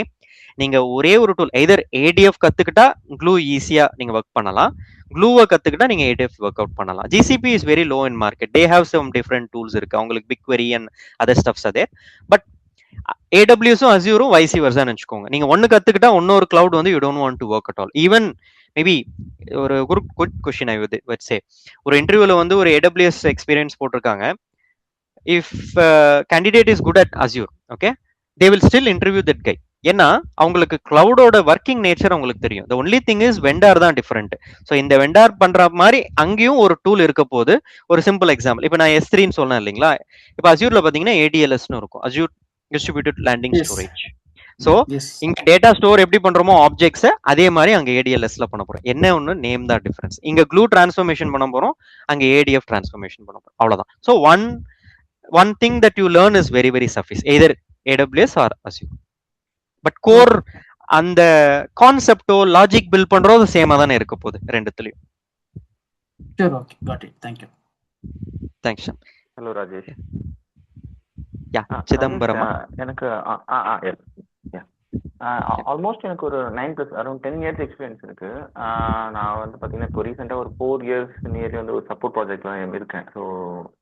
நீங்க ஒரே ஒரு டூல், எதர் ADF கத்துக்கிட்டா க்ளூ ஈஸியா நீங்க ஒர்க் பண்ணலாம், க்ளூவை கத்துக்கிட்டா நீங்க ADF ஒர்க் அவுட் பண்ணலாம். GCP is very low in market. They have some different tools இருக்கு, அவங்களுக்கு BigQuery அண்ட் அதர் ஸ்டப்ஸ் அதே. பட் AWSும் அஸ்யூரும் வைசி வர்சான்னு வச்சுக்கோங்க. நீங்க ஒன்னு கத்துக்கிட்டா இன்னொரு கிளவுட் வந்து you don't want to work at all. Even maybe ஒரு good question I would say, ஒரு இன்டர்வியூல வந்து ஒரு AWS எக்ஸ்பீரியன்ஸ் போட்டிருக்காங்க. If candidate is good at Azure, okay, they will still interview that guy. ஏன்னா அவங்களுக்கு கிளவுடோட ஒர்க்கிங் நேச்சர் அவங்களுக்கு தெரியும். The only thing is vendor தான் டிஃபரெண்ட். ஸோ இந்த வெண்டார் பண்ற மாதிரி அங்கேயும் ஒரு டூல் இருக்க போது. ஒரு சிம்பிள் எக்ஸாம்பிள், இப்போ நான் S3ன்னு சொன்னேன் இல்லைங்களா, இப்போ அஸ்யூர்ல பாத்தீங்கன்னா ADLSன்னு இருக்கும், Azure distributed landing storage. So இங்க டேட்டா ஸ்டோர் எப்படி பண்றோமோ ஆப்ஜெக்ட்ஸ், அதே மாதிரி அங்க ADLSல பண்ண போறோம். என்ன ஒன்று நேம் தான் டிஃபரன்ஸ். இங்க க்ளூ டிரான்ஸ்ஃபர்மேஷன் பண்ண போறோம், அங்க ADF டிரான்ஸ்ஃபர்மேஷன் பண்ண போறோம். அவ்வளவுதான். So one thing that you learn is very very suffice, either AWS or Azure. But core அந்த கான்செப்டோ லாஜிக் பில்ட் பண்றோம் சேமா தானே இருக்க போகுது ரெண்டுத்துலயும். Sure, okay, got it. Thank you. Thanks. Hello Rajesh. Yeah, Chidambaram. எனக்கு ஆல்மோஸ்ட் எனக்கு ஒரு 9+ அரௌண்ட் 10 years எக்ஸ்பீரியன்ஸ் இருக்கு. நான் வந்து பார்த்தீங்கன்னா இப்போ ரீசெண்டாக ஒரு 4 years நியர்லி வந்து ஒரு சப்போர்ட் ப்ராஜெக்ட்லாம் இருக்கேன். ஸோ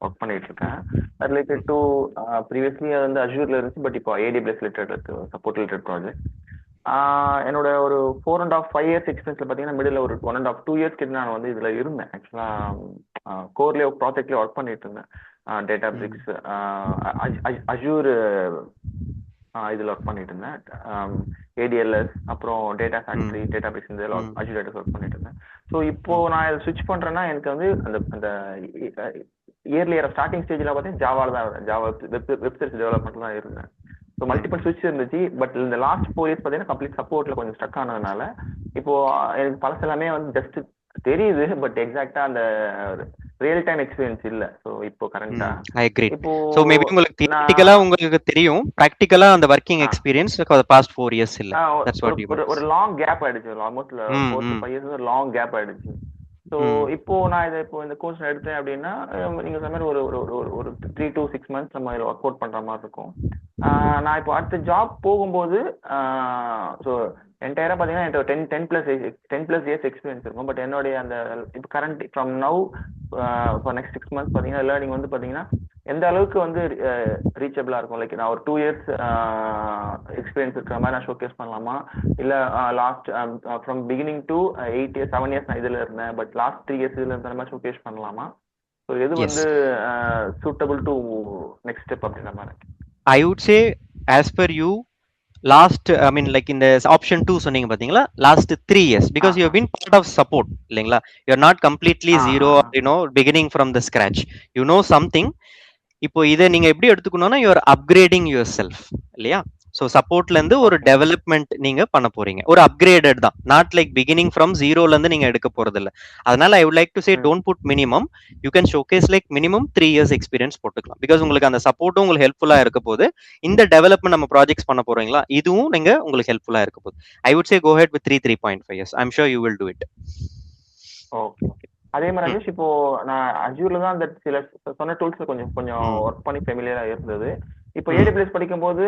ஒர்க் பண்ணிட்டு இருக்கேன். ரிலேட்டட் டு ப்ரீவியஸ்லி அது வந்து அஸ்யூர்ல இருந்துச்சு, பட் இப்போ AWS related support related project. என்னோட ஒரு 4.5 years எக்ஸ்பீரியன்ஸ்ல பார்த்தீங்கன்னா மிடில் ஒரு 1.5 2 years கிட்ட நான் வந்து இதில் இருந்தேன். ஆக்சுவலாக கோர்லேயே ப்ராஜெக்ட்லேயே ஒர்க் பண்ணிட்டு இருந்தேன். டேட்டா பிரிக்ஸ் அஸ்யூர் இதில் ஒர்க் பண்ணிட்டு இருந்தேன். ADLS அப்புறம் டேட்டா ஃபேக்டரி, டேட்டா பேஸ், இந்த அஸ்யூர் டேட்டா ஒர்க் பண்ணிட்டு இருந்தேன். ஸோ இப்போ நான் இதை ஸ்விட்ச் பண்றேன்னா எனக்கு வந்து அந்த இயர்லியர் ஸ்டார்டிங் ஸ்டேஜில் பார்த்தீங்கன்னா ஜாவா வெப்சைட்ஸ் டெவலப்மெண்ட்ல தான் இருந்தேன். ஸோ மல்டிபிள் ஸ்விட்ச் இருந்துச்சு. பட் இந்த லாஸ்ட் 4 years பார்த்தீங்கன்னா கம்ப்ளீட் சப்போர்ட்ல கொஞ்சம் ஸ்டக் ஆனதுனால இப்போ எனக்கு பழச எல்லாமே வந்து ஜஸ்ட் தெரியுது, பட் எக்ஸாக்டா அந்த ரியல் டைம் எக்ஸ்பீரியன்ஸ் இல்ல. சோ இப்போ கரெக்ட்டா ஐ அக்ரி. சோ மேபி உங்களுக்கு தியரிட்டிக்கலா உங்களுக்கு தெரியும், பிராக்டிகலா அந்த working experience for the past 4 years இல்ல. தட்ஸ் வாட் யூ ஒரு லாங் கேப் ஆயிடுச்சு. ஆல்மோஸ்ட் 4 to 5 years ஒரு லாங் கேப் ஆயிடுச்சு. ஸோ இப்போ நான் இதை இப்போ இந்த கோர்ஸ் எடுத்தேன் அப்படின்னா நீங்க சொன்ன மாதிரி ஒரு 3 to 6 months நம்ம இதில் ஒர்க் அவுட் பண்ற மாதிரி இருக்கும். நான் இப்போ அடுத்த ஜாப் போகும்போது ஸோ என்டையரா பாத்தீங்கன்னா எனக்கு 10+ years எக்ஸ்பீரியன்ஸ் இருக்கும். பட் என்னுடைய அந்த இப்போ current from now for next 6 months பாத்தீங்கன்னா லேர்னிங் வந்து பாத்தீங்கன்னா எந்த அளவுக்கு வந்து ரீச்சபிளா இருக்கும். லைக் நான் ஒரு 2 years எக்ஸ்பீரியன்ஸ் இருக்கிற மாதிரி நான் ஷோகேஸ் பண்ணலாமா, இல்ல last from beginning to 8 years 7 years நான் இதுல இருந்தேன், பட் லாஸ்ட் 3 years இதுல இருந்த மாதிரி ஷோகேஸ் பண்ணலாமா? ஸோ எது வந்து சூட்டபிள் டு நெக்ஸ்ட் ஸ்டெப் அப்படின்ற மாதிரி? I would say as per you, last I mean like in the option 2 சொன்னீங்க பாத்தீங்களா, last 3 years, because you have been part of support இல்லைங்களா, you are not completely zero, you know, beginning from the scratch, you know something. இப்போ இதை நீங்க எப்படி எடுத்துக்கணும்னா you are upgrading yourself இல்லையா. So சப்போர்ட்ல இருந்து ஒரு டெவலப்மெண்ட் நீங்க பண்ண போறீங்க, ஒரு அப்கிரேடட் தான், நாட் லைக் பிகினிங் ஃப்ரம் ஜீரோல இருந்து நீங்க எடுக்க போறது இல்லை. அதனால I would like to say don't put minimum, you can showcase like minimum 3 years experience போட்டுக்கலாம். பிகாஸ் உங்களுக்கு அந்த சப்போர்ட்டும் உங்களுக்கு ஹெல்ப்ஃபுல்லா இருக்க போது, இந்த டெவலப்மெண்ட் நம்ம ப்ராஜெக்ட்ஸ் பண்ண போறீங்களா இதுவும் நீங்க உங்களுக்கு ஹெல்ப்ஃபுல்லா இருக்க போகுது. I would say go ahead with 3.5 years. I am sure you will do it. Okay okay. அதே மாதிரி ம், ராஜேஷ், இப்போ நான் அஜூர்ல தான் அந்த சில சொன்ன டூல்ஸ் கொஞ்சம் கொஞ்சம் ம், ஒர்க் பண்ணி ஃபெமிலியரா இருந்தது. இப்போ ம், ஏடபிள்யூஎஸ் படிக்கும்போது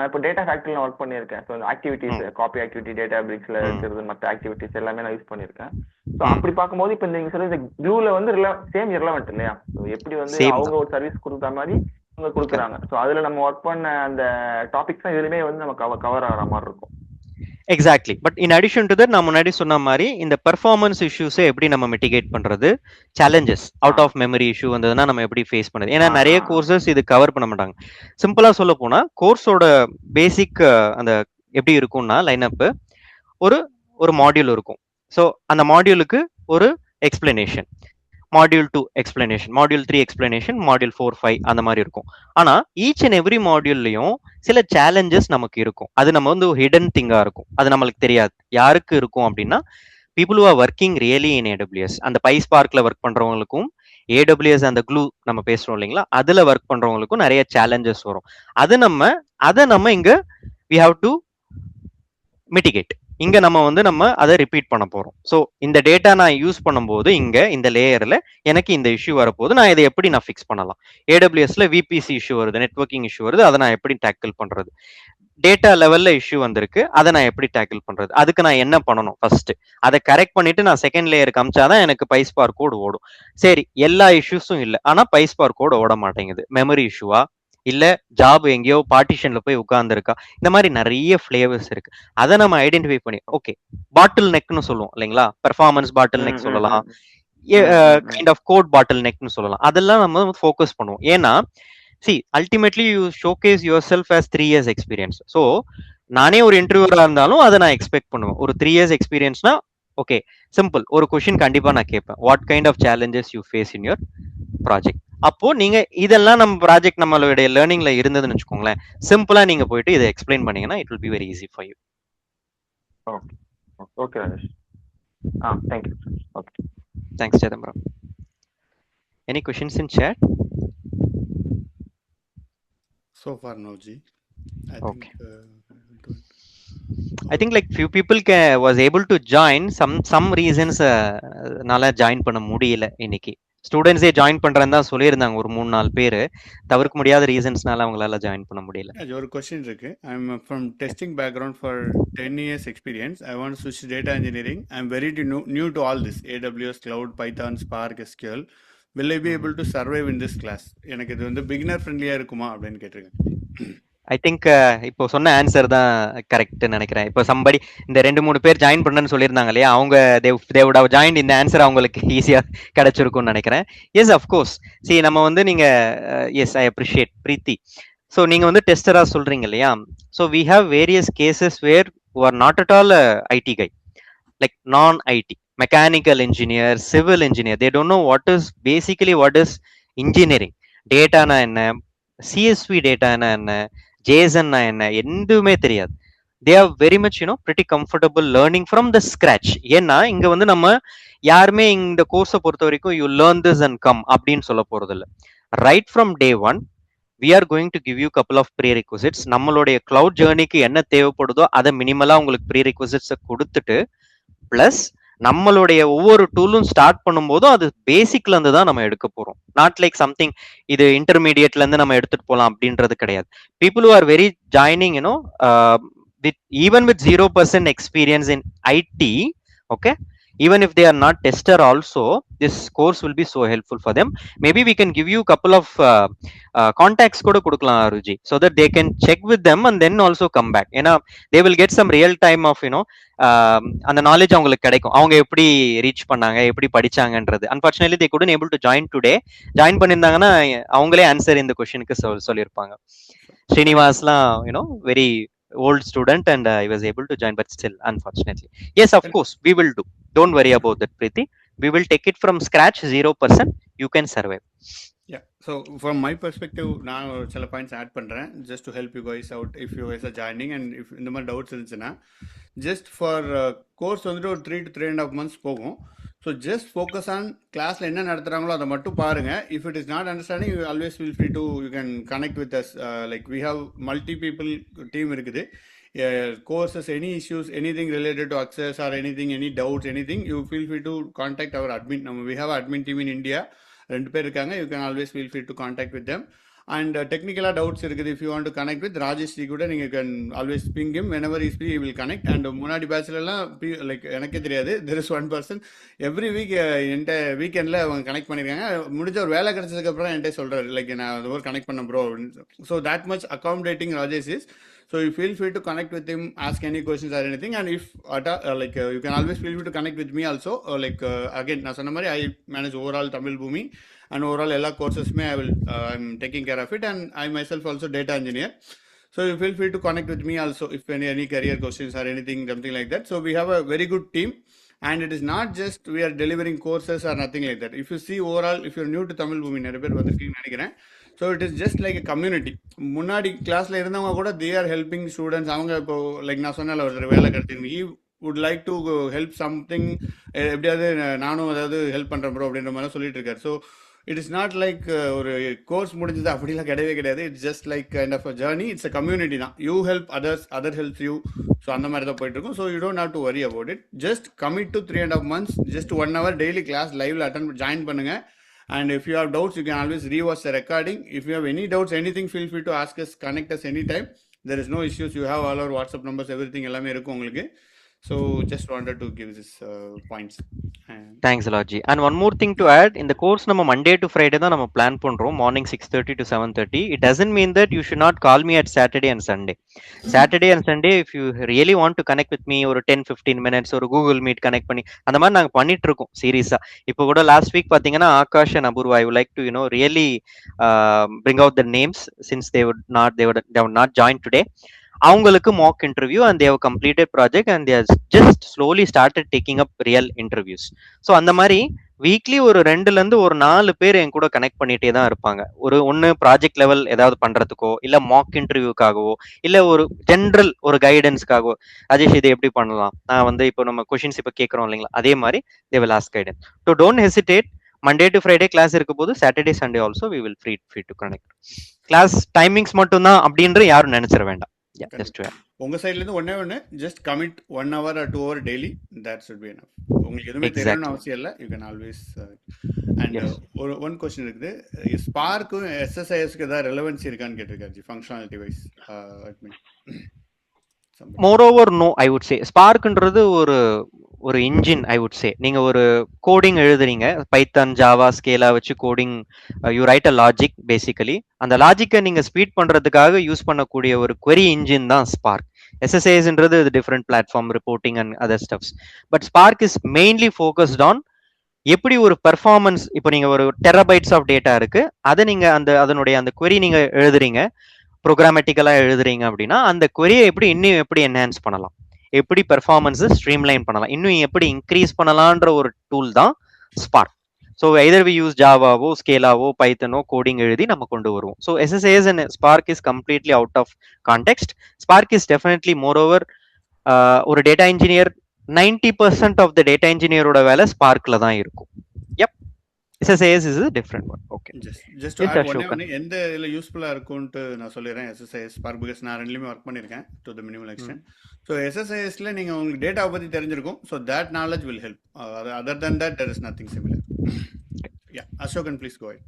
இப்போ டேட்டா ஃபேக்டரியில் ஒர்க் பண்ணியிருக்கேன். ஸோ ஆக்டிவிட்டீஸ் ம், காப்பி ஆக்டிவிட்டி, டேட்டா பிரிக்ஸ்ல ம், இருக்கிறது, மற்ற ஆக்டிவிட்டீஸ் எல்லாமே நான் யூஸ் பண்ணியிருக்கேன். ஸோ ம். அப்படி பார்க்கும்போது இப்போ நீங்க சொல்றது க்ளூல வந்து சேம் ரிலவெண்ட் இல்லையா? ஸோ எப்படி வந்து சேம் அவங்க தான். ஒரு சர்வீஸ் கொடுக்குற மாதிரி அவங்க Correct. கொடுக்குறாங்க. ஸோ அதுல நம்ம ஒர்க் பண்ண அந்த டாபிக்ஸ் தான் இதுலயுமே வந்து நம்ம கவர் ஆகிற மாதிரி இருக்கும். Exactly. But in addition to that நான் முன்னாடி சொன்ன மாதிரி இந்த பெர்ஃபார்மன்ஸ் இஷ்யூஸை எப்படி நம்ம மிட்டிகேட் பண்றது, challenges out of memory issue வந்ததுன்னா நம்ம எப்படி ஃபேஸ் பண்ணுறது. ஏன்னா நிறைய கோர்சஸ் இது கவர் பண்ண மாட்டாங்க. சிம்பிளா சொல்ல போனா கோர்ஸோட பேசிக் அந்த எப்படி இருக்கும்னா லைனப் ஒரு ஒரு மாடியூல் இருக்கும். ஸோ அந்த மாடியூலுக்கு ஒரு explanation, module 2 explanation, module 3 explanation, module 4, 5 அந்த மாதிரி இருக்கும். ஆனா ஈச் அண்ட் எவ்ரி மாடியூல்லையும் சில சேலஞ்சஸ் நமக்கு இருக்கும். அது நம்ம வந்து ஹிடன் திங்கா இருக்கும். அது நம்மளுக்கு தெரியாது. யாருக்கு இருக்கும் அப்படின்னா people who are working really in AWS. அந்த பைஸ்பார்க்ல ஒர்க் பண்றவங்களுக்கும் ஏடபிள்யூஎஸ் அந்த க்ளூ நம்ம பேசுறோம் இல்லைங்களா, அதுல ஒர்க் பண்றவங்களுக்கும் நிறைய சேலஞ்சஸ் வரும். அதை நம்ம இங்க வி ஹாவ் டு மிட்டிகேட். இங்க நம்ம அதை ரிப்பீட் பண்ண போறோம். ஸோ இந்த டேட்டா நான் யூஸ் பண்ணும்போது இங்க இந்த லேயர்ல எனக்கு இந்த இஷ்யூ வரப்போது, நான் இதை எப்படி நான் ஃபிக்ஸ் பண்ணலாம். ஏடபிள்யூஎஸ்ல விபிசி இஷ்யூ வருது, நெட்வொர்க்கிங் இஷ்யூ வருது, அதை நான் எப்படி டேக்கிள் பண்றது. டேட்டா லெவல்ல இஷ்யூ வந்திருக்கு, அதை நான் எப்படி டேக்கிள் பண்றது. அதுக்கு நான் என்ன பண்ணணும், ஃபர்ஸ்ட் அதை கரெக்ட் பண்ணிட்டு நான் செகண்ட் லேயருக்கு அமிச்சாதான் எனக்கு பைஸ்பார் கோட் ஓடும். சரி, எல்லா இஷ்யூஸும் இல்லை, ஆனா பைஸ்பார் கோட் ஓட மாட்டேங்குது. மெமரி இஷ்யூவா, இல்ல ஜாப் எங்கேயோ பார்ட்டிஷன்ல போய் உட்கார்ந்துருக்கா, இந்த மாதிரி நிறைய ஃபிளேவர்ஸ் இருக்கு. அதை நம்ம ஐடென்டிஃபை பண்ணி ஓகே பாட்டில் நெக்னு சொல்லுவோம் இல்லைங்களா, பெர்ஃபார்மன்ஸ் பாட்டில் நெக் சொல்லலாம், கைண்ட் ஆஃப் கோட் பாட்டில் நெக்னு சொல்லலாம். அதெல்லாம் நம்ம ஃபோக்கஸ் பண்ணுவோம். ஏன்னா see ultimately you showcase yourself as 3 years experience. so நானே ஒரு இன்டர்வியூரா இருந்தாலும் அதை நான் எக்ஸ்பெக்ட் பண்ணுவேன். ஒரு 3 years எக்ஸ்பீரியன்ஸ்னா ஓகே சிம்பிள் ஒரு கொஸ்டின் கண்டிப்பா நான் கேட்பேன், what kind of challenges you face in your project. அப்போ நீங்க இதெல்லாம் நம்ம ப்ராஜெக்ட் நம்மளுடைய லேர்னிங்ல இருந்ததுன்னு வச்சுக்கோங்களேன், சிம்பிளா நீங்க போயிட்டு இதை எக்ஸ்பிளைன் பண்ணீங்கன்னா it will be very easy for you. Okay okay Rajesh. Thank you. Okay, thanks Chidambaram. Any questions in chat? So far, no, G. Okay. I think like few people was able to join. Some reasons நால join பண்ண முடியல. இன்னைக்கு ஸ்டூடெண்ட்ஸே join பண்றேன்னு தான் சொல்லியிருந்தாங்க ஒரு 3-4 பேர். தவிர்க்க முடியாத ரீசன்ஸ்னால அவங்களால ஜாயின் பண்ண முடியல. ஒரு கொஸ்டின் இருக்கு. I am from testing background for 10 years experience. I want to switch to data engineering. I am very new to all this AWS, Cloud, Python, Spark, SQL. Will I be able to survive in this class? எனக்கு இது வந்து beginner ஃப்ரெண்ட்லியா இருக்குமா அப்படின்னு கேட்டிருக்கேன். I think இப்போ சொன்ன answer தான் கரெக்ட் நினைக்கிறேன். இப்போ சம்படி இந்த 2-3 பேர் ஜாயின் பண்ணன்னு சொல்லியிருந்தாங்க இல்லையா, அவங்க they would have joined, இந்த ஆன்சர் அவங்களுக்கு ஈஸியா கிடைச்சிருக்கும்னு நினைக்கிறேன். Yes of course. see நம்ம வந்து நீங்க yes I appreciate Preethi. So நீங்க வந்து டெஸ்டரா சொல்றீங்க இல்லையா, so we have various cases where who are not at all IT guy, like non-IT, mechanical engineer, civil engineer, they don't know what is engineering. Data na enna, CSV data na enna, JSON na enna, endume theriyadu. They are very much pretty comfortable learning from the scratch. ஏன்னா இங்க வந்து நம்ம யாருமே இந்த கோர்ஸை பொறுத்த வரைக்கும் you learn this and come அப்படின்னு சொல்ல போறது இல்லை. right from day one we are going to give you couple of prerequisites. நம்மளுடைய cloud journeyக்கு என்ன தேவைப்படுதோ அதை மினிமலா உங்களுக்கு prerequisites கொடுத்துட்டு பிளஸ் நம்மளுடைய ஒவ்வொரு டூலும் ஸ்டார்ட் பண்ணும்போதும் அது பேசிக்ல இருந்து தான் நம்ம எடுக்க போறோம். நாட் லைக் சம்திங் இது இன்டர்மீடியட்ல இருந்து நம்ம எடுத்துட்டு போலாம் அப்படின்றது கிடையாது. People who are very joining with even with 0% experience in IT, okay, even if they are not tester also, this course will be so helpful for them. Maybe we can give you couple of contacts கூட கொடுக்கலாம் அருஜி, so that they can check with them and then also come back. ஏன்னா they will get some real time of அந்த knowledge அவங்களுக்கு கிடைக்கும், அவங்க எப்படி reach பண்ணாங்க, எப்படி படிச்சாங்கன்றது. Unfortunately they couldn't able to join today. Join பண்ணியிருந்தாங்கன்னா அவங்களே ஆன்சர் இந்த கொஸ்டினுக்கு சொல்லியிருப்பாங்க. ஸ்ரீனிவாஸ்லாம் very old student and I was able to join, but still unfortunately. Yes, of course we will do, don't worry about that Preeti. We will take it from scratch, 0%. You can survive. Yeah, so from my perspective நான் சில points add பண்றேன் just to help you guys out if you guys are joining, and if இந்த மாதிரி doubts இருந்துச்சுன்னா just for course வந்துட்டு ஒரு 3 to 3.5 months போகும். So just focus on கிளாஸில் என்ன நடத்துகிறாங்களோ அதை மட்டும் பாருங்கள். If it is not understanding you always feel free to you can connect with us. Like we have multi people team இருக்குது. courses, any issues, anything related to access or anything, any doubts, anything, you feel free to contact our admin. We have an admin team in India. 2 பேர் இருக்காங்க. You can always feel free to contact with them. And technical doubts இருக்குது, if you want to connect with Rajesh ji கூட நீங்கள் can always ping him whenever he free, he will connect. And முன்னாடி பேட்ச்லலாம் like எனக்கே தெரியாது, there is one person every week என்கிட்ட வீக்கெண்டில் அவங்க connect பண்ணியிருக்காங்க. முடிஞ்ச ஒரு வேலை கிடைச்சதுக்கப்புறம் என்கிட்ட சொல்கிறாரு லைக் நான் அது ஒரு கனெக்ட் பண்ண ப்ரோ அப்படின்னு. So that much accommodating Rajesh is. So you feel free to connect with him, ask any questions or anything. And if you can always feel free to connect with me also. Again, நான் சொன்ன மாதிரி I manage overall Tamil Boomi and overall எல்லா courses-மே I'm taking care of it, and I myself also data engineer. So you feel free to connect with me also if any career questions or anything, something like that. So we have a very good team, and it is not just we are delivering courses or nothing like that. If you see overall, if you're new to Tamil Boomi, நிறைய பேர் வந்திருக்கீங்கன்னு நினைக்கிறேன். So it is just like a community. முன்னாடி கிளாஸில் இருந்தவங்க கூட they are helping students. அவங்க இப்போ like நான் சொன்னால ஒருத்தர் வேலை கிடைச்சிருக்கு, I would like to help something, எப்படியாவது நானும் அதாவது ஹெல்ப் பண்ணுறேன் ப்ரோ அப்படின்ற மாதிரி சொல்லிட்டு இருக்காரு. So it is not like ஒரு கோர்ஸ் முடிஞ்சது அப்படிலாம் கிடையவே கிடையாது. It's just like kind of a journey. It's a community தான். You help others, other helps you. So அந்த மாதிரி தான் போயிட்டு இருக்கும். So you don't have to worry about it. Just commit to 3.5 months. Just 1 hour daily class லைவ்ல join பண்ணுங்க. And if you have doubts, you can always rewatch the recording. If you have any doubts, anything, feel free to ask us, connect us anytime. There is no issues. You have all our WhatsApp numbers, everything எல்லாமே இருக்கும் உங்களுக்கு. So just wanted to give this points. Thanks a lot, Ji. And one more thing to add, in the course நம்ம Monday to Friday தான் நம்ம plan பண்றோம், morning 6:30 to 7:30. It doesn't mean that you should not call me at Saturday and Sunday. Saturday and Sunday, if you really want to connect with me ஒரு 10-15 minutes ஒரு Google Meet connect பண்ணி அந்த மாதிரி நாங்க பண்ணிட்டு இருக்கோம் சீரியஸா. இப்போ கூட லாஸ்ட் வீக் பாத்தீங்கன்னா Akash and Apoorva, I would like to really bring out the names since they would not join today. அவங்களுக்கு mock interview and they have completed project and they have just slowly started taking up real interviews. So அந்த மாதிரி weekly ஒரு 2-4 பேர் என் கூட connect பண்ணிட்டே தான் இருப்பாங்க. ஒன்று ப்ராஜெக்ட் லெவல் ஏதாவது பண்றதுக்கோ, இல்ல மாக் இன்டர்வியூக்காகவோ, இல்ல ஒரு ஜென்ரல் ஒரு கைடன்ஸ்க்காகவோ, அஜேஷ் இதை எப்படி பண்ணலாம், நான் இப்போ நம்ம கொஷின்ஸ் இப்போ கேட்கறோம் இல்லைங்களா, அதே மாதிரி they will ask guidance. So don't hesitate. Monday to Friday class இருக்கும் போது Saturday Sunday also we will free to connect. Class timings மட்டும் தான் அப்படின்ற யாரும் நினைச்சிட வேண்டாம். உங்க சைட்ல இருந்து ஒண்ணே just commit 1 hour or 2 hour daily, that should be enough. உங்களுக்கு எதுவுமே தெரியணும்னு அவசியம் இல்லை. You can always. And one question இருக்குது, ஸ்பார்க்கும் எஸ்எஸ்ஐஎஸ்க்கு ஏதாவது ரெலவென்சி இருக்கான்னு கேட்டிருக்காரு functionality wise. Moreover no, I would say ஸ்பார்க்ன்றது ஒரு இன்ஜின். ஐ வுட் சே நீங்க ஒரு கோடிங் எழுதுறீங்க, பைத்தான், ஜாவா, ஸ்கேலா வச்சு coding, you write a logic. Basically அந்த லாஜிக்கை நீங்க ஸ்பீட் பண்றதுக்காக யூஸ் பண்ணக்கூடிய ஒரு query இன்ஜின் தான் ஸ்பார்க். SSISன்றது different platform, reporting and other stuffs. But Spark is mainly focused on எப்படி ஒரு பெர்ஃபார்மன்ஸ். இப்போ நீங்க ஒரு டெராபைட்ஸ் ஆஃப் டேட்டா இருக்கு, அதை நீங்க அதனுடைய அந்த query நீங்க எழுதுறீங்க, ப்ரோக்ராமேட்டிக்கலா எழுதுறீங்க அப்படின்னா அந்த query-யை இன்னும் எப்படி என்ஹான்ஸ் பண்ணலாம், எப்படி பெர்ஃபார்மன்ஸ் ஸ்ட்ரீம்லைன் பண்ணலாம், இன்னும் எப்படி இன்க்ரீஸ் பண்ணலான்ற ஒரு டூல் தான் Spark. So either we use ஜாவாவோ, ஸ்கேலாவோ, பைத்தனோ கோடிங் எழுதி நம்ம கொண்டு வருவோம். So SSIS and Spark is completely out of context. Spark is definitely moreover ஒரு data engineer 90% of the data இன்ஜினியரோட வேலை ஸ்பார்க்ல தான் இருக்கும். SSIS is a different one. Okay. Just to add one, எந்த இதுல யூஸ்ஃபுல்லா இருக்கும்னு நான் சொல்லிடுறேன். SSIS ஸ்பார்க் பிகாஸ் நான் ரெண்டுலயுமே ஒர்க் பண்ணிருக்கேன் to the minimal extent. So SSISல நீங்க உங்களுக்கு டேட்டாவை பத்தி தெரிஞ்சிருக்கும். So that knowledge will help. Other than that there is nothing similar. Yeah, Ashokan, please go ahead.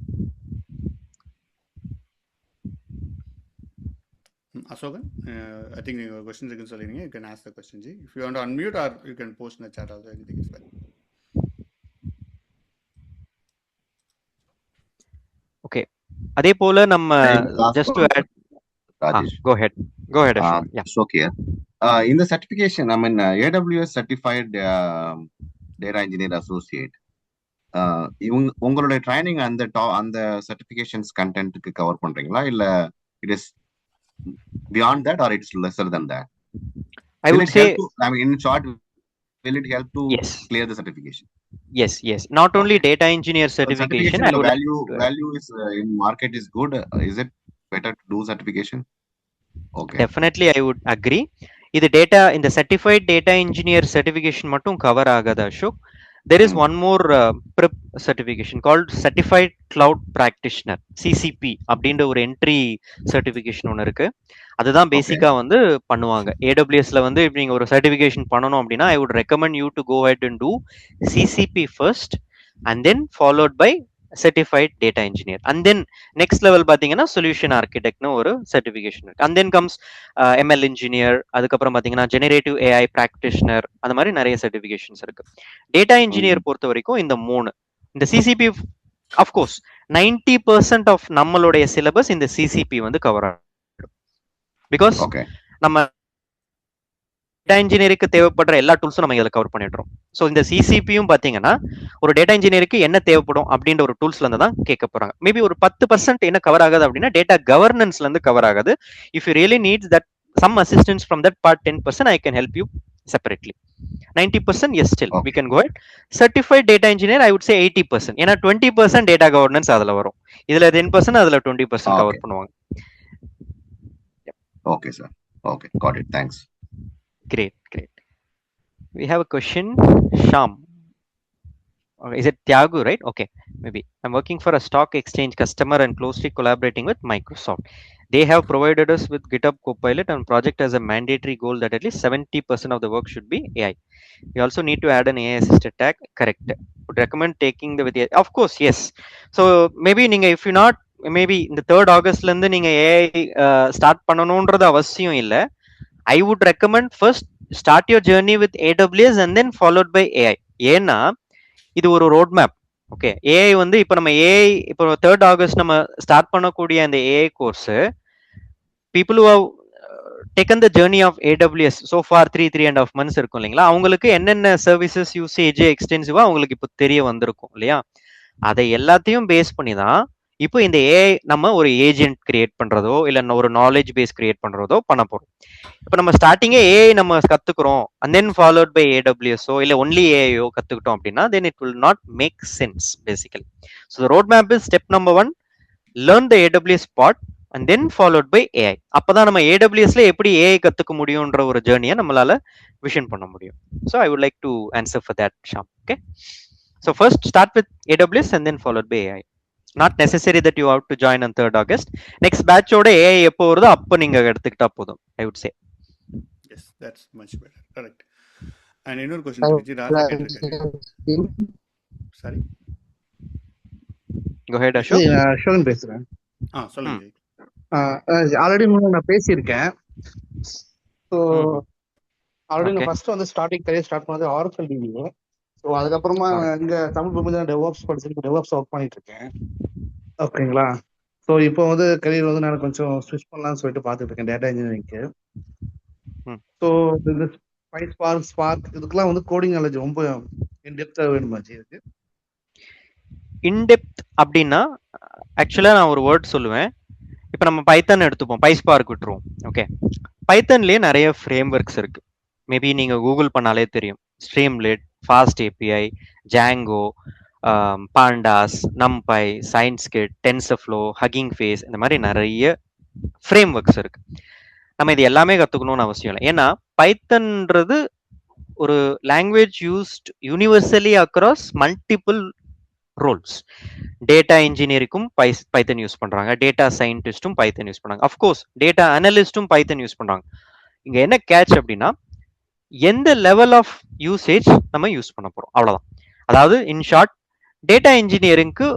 Ashokan, I think your questions இருக்குன்னு சொல்லிருக்கீங்க. You can ask the question, Ji. If you want to unmute or you can post in the chat also, anything is fine. Okay. அதே போல நம்ம just to add, Rajesh. Go ahead. Yeah. So here, in the certification, I mean AWS certified data engineer associate. உங்களுடைய training அந்த certifications கண்டென்ட்க்கு cover பண்றீங்களா, இல்ல it is beyond that or it's lesser than that? I would say, I mean in short, will it help to clear the certification? Yes. Not only data engineer certification, value is in market is good. Is it better to do certification? Okay. Definitely, I would agree. இது data, இந்த certified data engineer certification மட்டும் cover ஆகாது Ashok. there is one more prep certification called Certified Cloud Practitioner, CCP அப்படின்ற ஒரு entry certification ஒன்று இருக்கு. அதுதான் பேசிக்கா வந்து பண்ணுவாங்க. ஏடபிள்யூஎஸ்ல வந்து இப்ப நீங்க ஒரு சர்டிஃபிகேஷன் பண்ணணும் அப்படின்னா I would recommend you to go head and do CCP first and then followed by certified data engineer, and then next level பாத்தீங்கன்னா solution architect னு ஒரு certification இருக்கு, and then comes ML engineer, அதுக்கப்புறம் பாத்தீங்கன்னா generative AI practitioner, அந்த மாதிரி நிறைய certifications இருக்கு. data engineer பொறுத்த வரைக்கும் இந்த 3, இந்த CCP of course 90% of நம்மளுடைய syllabus இந்த CCP வந்து கவர் ஆகும், because நம்ம டேட்டா இன்ஜினியருக்கு தேவைப்படுற எல்லா டூல்ஸும் நம்ம இதில் கவர் பண்ணிடுறோம். ஸோ இந்த சிசிபியும் பார்த்தீங்கன்னா ஒரு டேட்டா இன்ஜினியருக்கு என்ன தேவைப்படும் அப்படின்ற ஒரு டூல்ஸ்ல இருந்து தான் கேட்க போறாங்க. மேபி ஒரு 10% என்ன கவர் ஆகாது அப்படின்னா டேட்டா கவர்னன்ஸ்ல இருந்து கவர் ஆகாது. If you really needs that some assistance from that part 10% I can help you separately. 90% yes still we can go ahead. Certified data engineer I would say 80%, ஏன்னா 20% data governance அதுல வரும், இதுல 10% அதுல 20% cover பண்ணுவாங்க. Okay sir, okay, got it, thanks. Great. We have a question, Sham. Is it Tyagu, right? Okay, maybe. I'm working for a stock exchange customer and closely collaborating with Microsoft. They have provided us with GitHub Copilot, and project has a mandatory goal that at least 70% of the work should be AI. We also need to add an AI assisted tag. Correct. Would recommend taking the with AI. Of course, yes. So maybe நீங்க if you not maybe இந்த 3rd August ல இருந்து நீங்க AI start பண்ணணும்ன்றது அவசியம் இல்ல. I would recommend first start your journey with AWS and then followed by AI. ஏன்னா இது ஒரு ரோட் மேப். ஓகே, ஏஐ வந்து இப்போ நம்ம ஏஐ இப்போ 3rd August நம்ம ஸ்டார்ட் பண்ணக்கூடிய அந்த AI course people who have taken the journey of AWS so far 3.5 months இருக்கும் இல்லைங்களா, அவங்களுக்கு என்னென்ன சர்வீசஸ் யூசேஜ் எக்ஸ்டென்சிவா அவங்களுக்கு இப்போ தெரிய வந்திருக்கும் இல்லையா. அதை எல்லாத்தையும் பேஸ் பண்ணி தான் இப்போ இந்த ஏஐ நம்ம ஒரு ஏஜென்ட் கிரியேட் பண்றதோ இல்ல ஒரு நாலேஜ் பேஸ் கிரியேட் பண்றதோ பண்ண போறோம். இப்போ நம்ம ஸ்டார்டிங்கே ஏஐ நம்ம கத்துக்கிறோம் and then followed by AWS இல்ல ஒன்லி ஏஐயோ கத்துக்கிட்டோம் அப்படின்னா then it will not make sense basically. So the roadmap is step number 1, learn the AWS part and then followed by AI. அப்பதான் நம்ம AWSல எப்படி ஏஐ கத்துக்க முடியும்ன்ற ஒரு ஜேர்னியை நம்மளால விஷன் பண்ண முடியும். So I would like to answer for that, Sham. Okay, so first start with AWS and then followed by AI. Not necessary that you have to join on 3rd August. Next batch ஓட AI எப்போ வருதோ அப்போ நீங்க எடுத்துக்கிட்டா போதும், I would say. Yes, that's much better. Correct. And இன்னொரு question Vijay ராஜா கேட்டிருக்காரு. Sorry, go ahead Ashok. Asokan பேசுறேன். சொல்லுங்க. ஆல்ரெடி நான் பேசியிருக்கேன். ஸோ ஆல்ரெடி நான் ஃபர்ஸ்ட் வந்து கரியர் ஸ்டார்ட் பண்ணது ஆரக்கிள் டிவிஏ. ஸோ அதுக்கப்புறமா இங்க தமிழ் பகுதியில் டெவாப்ஸ் படிச்சிருக்கு, டெவாப்ஸ் ஒர்க் பண்ணிட்டு இருக்கேன். ஓகேங்களா. ஸோ இப்போ வந்து கரியர் வந்து நான் கொஞ்சம் ஸ்விட்ச் பண்ணலாம்னு சொல்லிட்டு பார்த்துட்டு இருக்கேன் டேட்டா இன்ஜினியரிங்க்கு. ஸோ இந்த ஸ்பார்க் இதுக்கெல்லாம் வந்து கோடிங் நாலேஜ் ரொம்ப இன்டெப்தா வேணுமாச்சு இருக்கு. இன்டெப்த் அப்படின்னா ஆக்சுவலா நான் ஒரு வேர்ட் சொல்லுவேன். இப்போ நம்ம பைத்தன் எடுத்துப்போம், பைஸ்பார்க் விட்டுருவோம். ஓகே, பைத்தன்லயே நிறைய ஃப்ரேம் ஒர்க்ஸ் இருக்கு. மேபி நீங்க கூகுள் பண்ணாலே தெரியும், Streamlit, fast API, Django, pandas, NumPy, scikit, TensorFlow, Hugging Face, இந்த மாதிரி நிறைய ஃப்ரேம் ஒர்க்ஸ் இருக்கு. நம்ம இது எல்லாமே கத்துக்கணும்னு அவசியம் இல்லை. ஏன்னா பைத்தன்ன்றது ஒரு language used universally across multiple roles. Data இன்ஜினியரிங்கும் பைத்தன் யூஸ் பண்றாங்க, டேட்டா சயின்டிஸ்டும் பைத்தன் யூஸ் பண்றாங்க, அஃப்கோர்ஸ் டேட்டா அனலிஸ்டும் பைத்தன் யூஸ் பண்றாங்க. இங்க என்ன கேட்ச் அப்படின்னா எந்த லெவல் ஆஃப் யூசேஜ் நம்ம யூஸ் பண்ண போறோம், அவ்வளவுதான். அதாவது இன் ஷார்ட் டேட்டா இன்ஜினியரிங்க்கு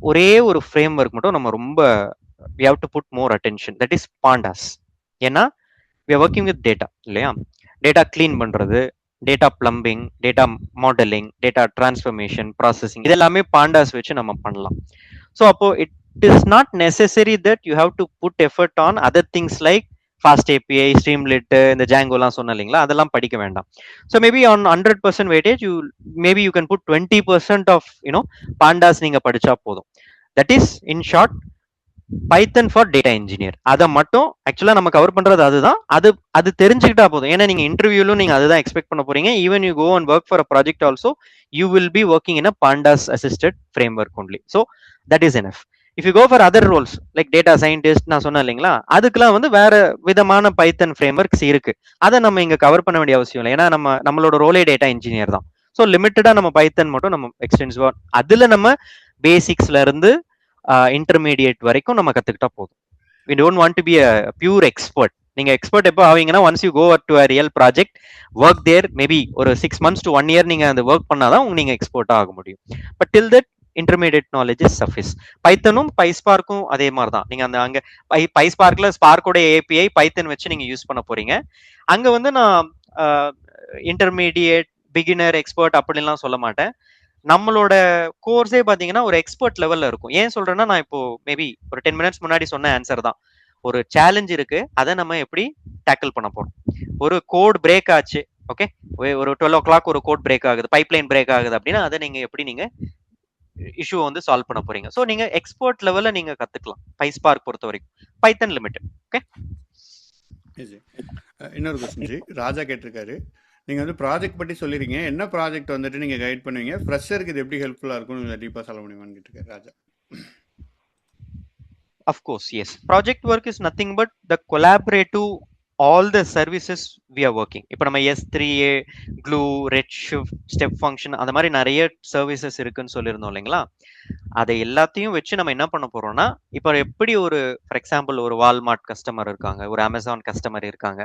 ஒரே ஒரு ஃப்ரேம் ஒர்க் மட்டும் நம்ம ரொம்ப we have to put more attention, that is pandas. ஏன்னா we are working with data இல்லையா. டேட்டா கிளீன் பண்றது, data plumbing, data modelling, data transformation, processing, இதெல்லாமே பாண்டாஸ் வச்சு நம்ம பண்ணலாம். ஸோ அப்போ it is not necessary that you have to put effort on other things like fast API, Streamlit, இந்த ஜாங்கோலாம் சொன்ன இல்லைங்களா, அதெல்லாம் படிக்க வேண்டாம். So maybe on 100% weightage maybe you can put 20% of pandas நீங்க படிச்சா போதும். That is in short Python for data engineer. அதை மட்டும் ஆக்சுவலா நம்ம கவர் பண்றது அதுதான். அது தெரிஞ்சுக்கிட்டா போதும். ஏன்னா நீங்க இன்டர்வியூலும் நீங்க அதுதான் எக்ஸ்பெக்ட் பண்ண போறீங்க. Even you go and work for a project also you will be working in a pandas assisted framework only. So that is enough. If you go for other roles like data scientist நான் சொன்னேன் இல்லைங்களா, அதுக்கெல்லாம் வந்து வேற விதமான பைத்தன் frame works இருக்கு. அதை நம்ம இங்க கவர் பண்ண வேண்டிய அவசியம் இல்லை. ஏன்னா நம்மளோட ரோலே டேட்டா இன்ஜினியர் தான். ஸோ லிமிட்டடா நம்ம பைத்தன் மட்டும் நம்ம எக்ஸ்டென்சிவா அதுல நம்ம பேசிக்ஸ்ல இருந்து இன்டர்மீடியேட் வரைக்கும் நம்ம கத்துக்கிட்டா போதும். we don't want to be a pure expert. நீங்க எக்ஸ்பர்ட் எப்போ ஆவீங்கன்னா once you go to a real project work there maybe ஒரு 6 months to 1 year நீங்க அந்த ஒர்க் பண்ணாதான் நீங்க எக்ஸ்பர்ட் ஆக முடியும். But till that intermediate knowledge is suffice. பைத்தனும் பைஸ்பார்க்கும் அதே மாதிரி தான். நீங்க அந்த அங்க பைஸ்பார்க்ல ஸ்பார்க்கோட ஏபிஐ பைத்தன் வச்சு நீங்க யூஸ் பண்ண போறீங்க. அங்க வந்து நான் இன்டர்மீடியேட் பிகினர் எக்ஸ்பர்ட் அப்படின்லாம் சொல்ல மாட்டேன். நம்மளோட கோர்ஸே பாத்தீங்கன்னா ஒரு எக்ஸ்பர்ட் லெவல்ல இருக்கும். ஏன் சொல்றேன்னா நான் இப்போ மேபி ஒரு 10 மினிட்ஸ் முன்னாடி சொன்ன ஆன்சர் தான். ஒரு சேலஞ்ச் இருக்கு, அதை நம்ம எப்படி டேக்கிள் பண்ண போறோம். ஒரு கோட் பிரேக் ஆச்சு, ஓகே, ஒரு 12 o'clock ஒரு கோட் பிரேக் ஆகுது, பைப்லைன் பிரேக் ஆகுது அப்படின்னா அதை நீங்க எப்படி நீங்க இஷ்யூ வந்து சால்வ் பண்ண போறீங்க. ஸோ நீங்க எக்ஸ்பர்ட் லெவல்ல நீங்க கத்துக்கலாம் பைஸ்பார்க் பொறுத்த வரைக்கும். பைத்தன் லிமிடெட். ஓகே, இன்னொரு கொஸ்டின் ஜி ராஜா கேட்டிருக்காரு. நீங்க வந்து ப்ராஜெக்ட் பற்றி சொல்லிருங்க, என்ன ப்ராஜெக்ட் வந்துட்டு நீங்க கைட் பண்ணுவீங்க, ஃப்ரெஷருக்கு இது எப்படி ஹெல்ப்ஃபுல்லா இருக்கும் நீங்க டீப்பா சொல்ல முடியுமான்னு கேட்டிருக்காரு ராஜா. of course, yes. Project work is nothing but the collaborative all the services we are working. இப்போ நம்ம S3A, Glue, Redshift, Step Function அந்த மாதிரி நிறைய சர்வீசஸ் இருக்குன்னு சொல்லியிருந்தோம் இல்லைங்களா. அதை எல்லாத்தையும் வச்சு நம்ம என்ன பண்ண போறோம்னா, இப்போ எப்படி ஒரு ஃபார் எக்ஸாம்பிள் ஒரு வால்மார்ட் கஸ்டமர் இருக்காங்க, ஒரு அமேசான் கஸ்டமர் இருக்காங்க,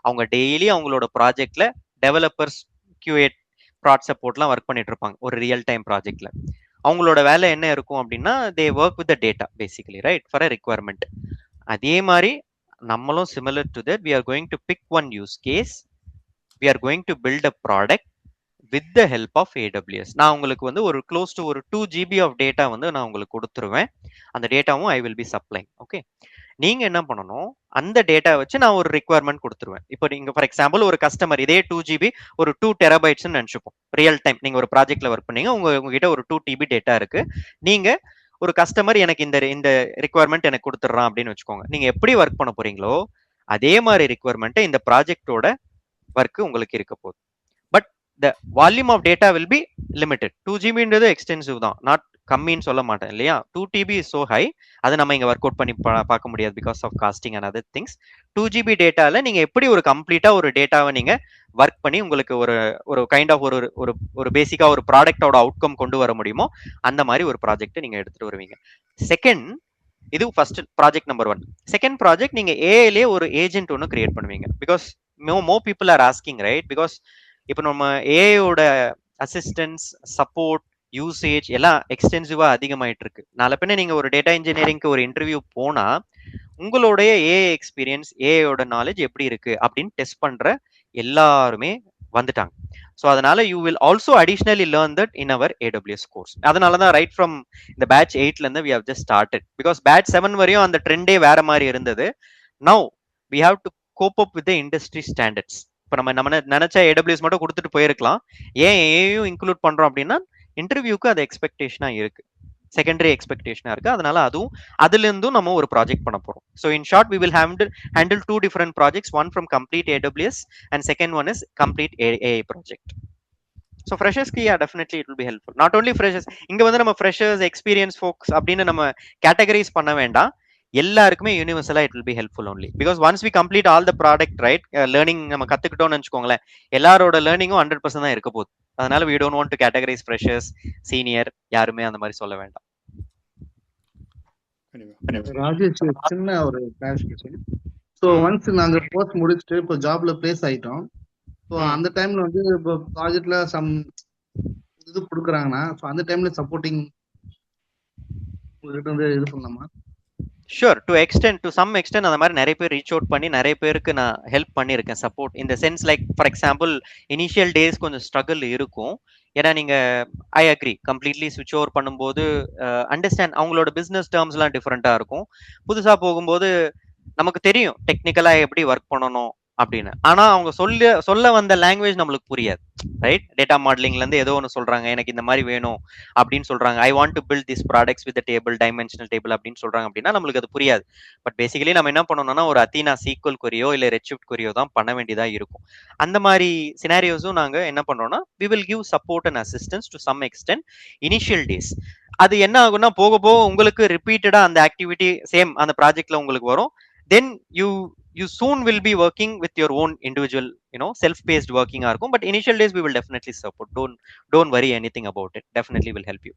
அவங்க டெய்லி அவங்களோட ப்ராஜெக்ட்ல டெவலப்பர்ஸ் QA ப்ராட் சப்போர்ட்லாம் ஒர்க் பண்ணிட்டு இருப்பாங்க ஒரு ரியல் டைம் ப்ராஜெக்ட்ல. அவங்களோட வேலை என்ன இருக்கும் அப்படின்னா தே work with the data basically, right, for a requirement. அதே மாதிரி நம்மளும் similar to that we are going to pick one use case, we are going to build a product with the help of AWS. நான் உங்களுக்கு வந்து ஒரு close to ஒரு 2 GB of data வந்து நான் உங்களுக்கு கொடுத்துருவேன். அந்த டேட்டாவும் I will be supplying. Okay, நீங்க என்ன பண்ணணும், அந்த டேட்டா வச்சு நான் ஒரு ரிக்வயர்மெண்ட் கொடுத்துருவேன். இப்போ நீங்க ஃபார் எக்ஸாம்பிள் ஒரு கஸ்டமர் இதே 2 GB ஒரு 2 TB நினைச்சுப்போம். ரியல் டைம் நீங்க ஒரு ப்ராஜெக்ட்ல ஒர்க் பண்ணீங்க, உங்ககிட்ட ஒரு 2 TB டேட்டா இருக்கு. நீங்க ஒரு கஸ்டமர் எனக்கு இந்த ரிக்வயர்மெண்ட் எனக்கு கொடுத்துட்றான் அப்படின்னு வச்சுக்கோங்க. நீங்க எப்படி ஒர்க் பண்ண போறீங்களோ அதே மாதிரி ரிக்வயர்மெண்ட் இந்த ப்ராஜெக்டோட ஒர்க் உங்களுக்கு இருக்க போகுது. But the volume of data will be limited. 2 GBன்றது எக்ஸ்டென்சிவ் தான், நாட் கம்மின்னு சொல்ல மாட்டேன் இல்லையா. 2 TB இஸ் சோ ஹை, அதை நம்ம இங்க ஒர்க் அவுட் பண்ணி பார்க்க முடியாது because of costing and other things. 2 GB டேட்டால நீங்க எப்படி ஒரு கம்ப்ளீட்டா ஒரு டேட்டாவை நீங்க ஒர்க் பண்ணி உங்களுக்கு ஒரு கைண்ட் ஆஃப் ஒரு பேசிக்கா ஒரு ப்ராடக்டோட அவுட்கம் கொண்டு வர முடியுமோ அந்த மாதிரி ஒரு ப்ராஜெக்ட் நீங்க எடுத்துட்டு வருவீங்க. செகண்ட், இது first project number 1. Second project நீங்க ஏஐலே ஒரு ஏஜென்ட் ஒன்று கிரியேட் பண்ணுவீங்க. பிகாஸ் மோ people are asking, right, because இப்போ நம்ம ஏஐயோட அசிஸ்டன்ஸ், சப்போர்ட், யூசேஜ் எல்லாம் எக்ஸ்டென்சிவா அதிகமாயிட்டு இருக்கு. நாளை பின்ன நீங்க ஒரு டேட்டா இன்ஜினியரிங்க்கு ஒரு இன்டர்வியூ போனா உங்களுடைய ஏஐ எக்ஸ்பீரியன்ஸ், ஏஐயோட நாலேஜ் எப்படி இருக்கு அப்படின்னு டெஸ்ட் பண்ற எல்லாருமே வந்துட்டாங்க. ஸோ அதனால you will also additionally learn that in our AWS course. அதனால தான் ரைட் ஃப்ரம் இந்த பேட்ச் 8ல இருந்து we have just started. பிகாஸ் பேட்ச் 7 வரையும் அந்த ட்ரெண்டே வேற மாதிரி இருந்தது. Now we have to cope up with the industry standards. இப்போ நம்ம நினைச்ச AWS மட்டும் கொடுத்துட்டு போயிருக்கலாம். ஏன் ஏஐயும் இன்க்ளூட் பண்றோம் அப்படின்னா இன்டர்வியூக்கு அது எக்ஸ்பெக்டேஷனா இருக்கு, செகண்டரி எக்ஸ்பெக்டேஷனா இருக்கு. அதனால அதுல இருந்தும் நம்ம ஒரு ப்ராஜெக்ட் பண்ண போறோம். So in short we will handle 2 different projects, one from complete AWS and second one is complete AI project. So freshers ki yeah, definitely it will be helpful. Not only freshers, இங்க வந்து நம்ம freshers, experience folks அப்படின்னு நம்ம categorize பண்ண வேண்டாம். எல்லாருக்குமே யூனிவர்சலா it will be helpful only. Because once we complete all the product, right, learning நம்ம கத்துக்கிட்டோம்னு வச்சுக்கோங்களேன், எல்லாரோட லேர்னிங்கும் 100% தான் இருக்க போகுது. அதனால we don't want to categorize freshers, senior யாருமே அந்த மாதிரி சொல்ல வேண்டாம். ராஜேஷ், சின்ன ஒரு கிளாரிஃபிகேஷன். ஸோ ஒன்ஸ் நாங்க கோர்ஸ் முடிச்சுட்டு இப்போ ஜாப்ல பிளேஸ் ஆயிட்டோம். ஸோ அந்த டைம்ல வந்து இப்போ ப்ராஜெக்ட்ல சம் இது கொடுக்குறாங்கன்னா ஸோ அந்த டைம்ல சப்போர்ட்டிங் உங்ககிட்ட வந்து இது பண்ணலாமா? ஷூர், டு சம் எக்ஸ்டென்ட் அந்த மாதிரி நிறைய பேர் ரீச் அவுட் பண்ணி நிறைய பேருக்கு நான் ஹெல்ப் பண்ணியிருக்கேன். சப்போர்ட் இந்த sense like for example initial days கொஞ்சம் ஸ்ட்ரகிள் இருக்கும். ஏன்னா நீங்க ஐ அக்ரி கம்ப்ளீட்லி ஸ்விட்ச் ஓவர் பண்ணும்போது அண்டர்ஸ்டாண்ட் அவங்களோட பிஸ்னஸ் டேர்ம்ஸ்லாம் டிஃப்ரெண்ட்டாக இருக்கும். புதுசாக போகும்போது நமக்கு தெரியும் டெக்னிக்கலா எப்படி ஒர்க் பண்ணணும் அப்படின்னு. ஆனா அவங்க சொல்ல வந்த லாங்குவேஜ் நம்மளுக்கு புரியாது, ரைட். டேட்டா மாடலிங்ல இருந்து ஏதோ ஒன்று சொல்றாங்க, எனக்கு இந்த மாதிரி வேணும் அப்படின்னு சொல்றாங்க. I want to build this products with table, dimensional table அப்படின்னு சொல்றாங்க அப்படின்னா நம்மளுக்கு அது புரியாது. பட் பேசிக்கலி நம்ம என்ன பண்ணணும்னா ஒரு அத்தீனா சீக்வல் கொரியோ இல்லை ரெட்ஷிஃப்ட் கொரியோ தான் பண்ண வேண்டியதா இருக்கும். அந்த மாதிரி சினாரியோஸும் நாங்க என்ன பண்றோம்னா we will give support and assistance to some extent initial days. அது என்ன ஆகும்னா போக போக உங்களுக்கு ரிப்பீட்டடா அந்த ஆக்டிவிட்டி சேம் அந்த ப்ராஜெக்ட்ல உங்களுக்கு வரும். Then you you soon will be working with your own individual, self-paced working இருக்கும். But initial days we will definitely support. Don't worry anything about it. Definitely will help you.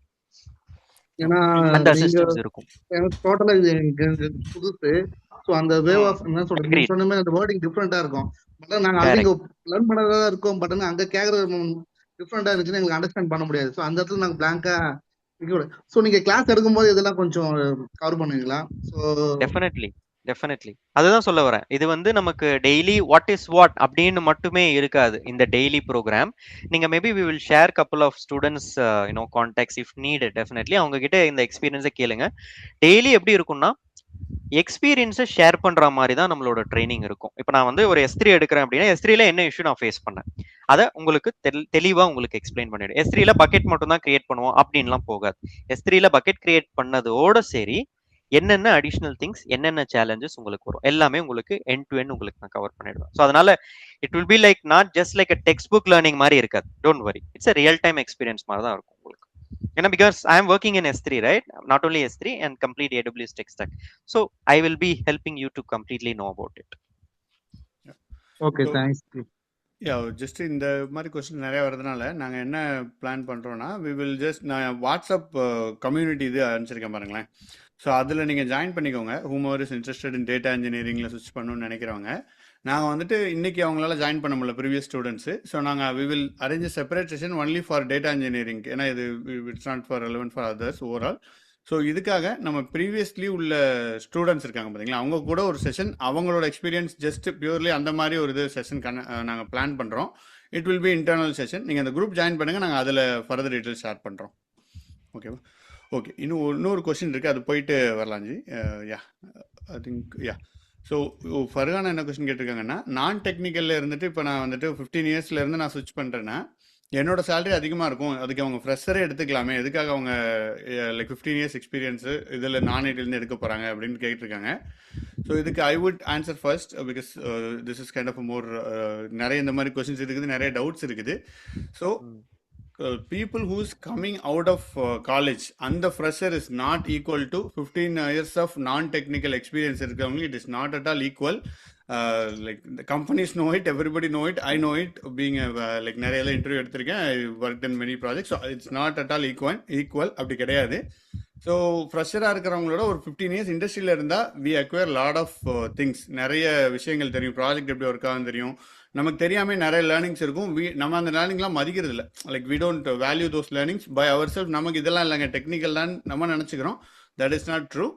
ஏன்னா அந்த நீங்க assistance இருக்கும். எனக்கு டோட்டலா இது எனக்கு புதுசு. ஸோ அந்த வேவ் ஆஃப் என்ன சொல்றது, நீங்க Agreed. சொன்ன மாதிரி அந்த வேர்டிங் டிஃப்ரெண்டா இருக்கும். பட் நாங்க ஆல்ரெடி Correct. இங்க லேர்ன் பண்ணதா இருக்கும். பட் அங்க கேக்குறது டிஃப்ரெண்டா இருந்துச்சுன்னா எங்களுக்கு அண்டர்ஸ்டாண்ட் பண்ண முடியாது. ஸோ அந்த இடத்துல நாங்க பிளாங்கா ஸோ நீங்க கிளாஸ் எடுக்கும்போது இதெல்லாம் கொஞ்சம் கவர் பண்ணுவீங்களா? ஸோ டெஃபினெட்லி அதுதான் சொல்ல வரேன். இது வந்து நமக்கு டெய்லி வாட் இஸ் வாட் அப்படின்னு மட்டுமே இருக்காது இந்த டெய்லி ப்ரோக்ராம். நீங்க maybe we will share couple of students contacts if need. Definitely அவங்க கிட்ட இந்த எக்ஸ்பீரியன்ஸை கேளுங்க. டெய்லி எப்படி இருக்கும்னா எக்ஸ்பீரியன்ஸை ஷேர் பண்ற மாதிரி தான் நம்மளோட ட்ரைனிங் இருக்கும். இப்போ நான் வந்து ஒரு S3 எடுக்கிறேன் அப்படின்னா S3ல என்ன இஷ்யூ நான் ஃபேஸ் பண்ணேன் அதை உங்களுக்கு தெளிவா உங்களுக்கு எக்ஸ்பிளைன் பண்ணிடுறேன். S3ல பக்கெட் மட்டும் தான் கிரியேட் பண்ணுவோம் அப்படின்லாம் போகாது. S3ல பக்கெட் கிரியேட் பண்ணதோட சரி என்னென்ன அடிஷனல் திங்ஸ், என்னென்ன சேலஞ்சஸ் உங்களுக்கு வரும் எல்லாமே உங்களுக்கு எண்ட் டு எண்ட் உங்களுக்கு நான் கவர் பண்ணிடுவேன். ஸோ அதனால it will be like not just like a text book learning மாதிரி இருக்காது. Don't worry, it's a real time experience மாதிரி தான் இருக்கும் உங்களுக்கு. ஏன்னா because I am working in S3, right? Not only S3 and complete AWS tech stack. So I will be helping you to completely know about it. Okay, thanks. Just இந்த மாதிரி question நிறைய வரதுனால நாங்கள் என்ன பிளான் பண்ணுறோன்னா we will just நான் WhatsApp community இது அனுப்பிச்சிருக்கேன் பாருங்களேன். ஸோ அதில் நீங்கள் ஜாயின் பண்ணிக்கோங்க. Whoever is interested in data இன்ஜினியரிங்கில் ஸ்விட்ச் பண்ணணும்னு நினைக்கிறவங்க. நாங்கள் வந்துட்டு இன்றைக்கி அவங்களால ஜாயின் பண்ண முடியல ப்ரீவியஸ் ஸ்டூடெண்ட்ஸு. ஸோ நாங்கள் we will arrange separate session only for data engineering. ஏன்னா இது it's not for relevant for others overall. So இதுக்காக நம்ம ப்ரீவியஸ்லி உள்ள ஸ்டூடெண்ட்ஸ் இருக்காங்க பார்த்தீங்களா, அவங்க கூட ஒரு செஷன் அவங்களோட எக்ஸ்பீரியன்ஸ் ஜஸ்ட் பியூர்லி அந்த மாதிரி ஒரு இது செஷன் நாங்கள் பிளான் பண்ணுறோம். It will B internal session. நீங்கள் அந்த குரூப் ஜாயின் பண்ணுங்கள், நாங்கள் அதில் ஃபர்தர் டீட்டெயில்ஸ் ஷேர் பண்ணுறோம். ஓகேவா? ஓகே, இன்னொரு கொஸ்டின் இருக்குது, அது போயிட்டு வரலாம் G. Yeah I think yeah. So Fergana என்ன கொஸ்டின் கேட்டிருக்காங்கன்னா, நான் டெக்னிக்கலில் இருந்துட்டு இப்போ நான் வந்துட்டு 15 இயர்ஸ்ல இருந்து நான் ஸ்விட்ச் பண்ணுறேன்னா என்னோட சேலரி அதிகமாக இருக்கும், அதுக்கு அவங்க ஃப்ரெஷரே எடுத்துக்கலாமே, எதுக்காக அவங்க லைக் 15 இயர்ஸ் எக்ஸ்பீரியன்ஸு இதில் நான்-ஐடிலேருந்து எடுக்க போகிறாங்க அப்படின்னு கேட்டிருக்காங்க. ஸோ இதுக்கு I would answer first because this is kind of more நிறைய இந்த மாதிரி கொஸ்டின்ஸ் இருக்குது, நிறைய டவுட்ஸ் இருக்குது. So people who's coming out of college and the fresher is not equal to 15 years of non-technical experience it is not at all equal. Like the companies know it, everybody know it, I know it, being a like நிறைய interview எடுத்திருக்கேன், I worked in many projects, so it's not at all equal அப்படி கிடையாது. So ஃப்ரெஷராக இருக்கிறவங்களோட ஒரு 15 years இண்டஸ்ட்ரியில் இருந்தால் we acquire lot of things, நிறைய விஷயங்கள் தெரியும், ப்ராஜெக்ட் எப்படி ஒர்க் ஆகுன்னு தெரியும், நமக்கு தெரியாமல் நிறைய லேர்னிங்ஸ் இருக்கும். நம்ம அந்த லேர்னிங்லாம் மதிக்கிறது இல்லை. Like we don't value those learnings by ourself. நமக்கு இதெல்லாம் இல்லைங்க டெக்னிக்கல் தான் நம்ம நினச்சிக்கிறோம். That is not true.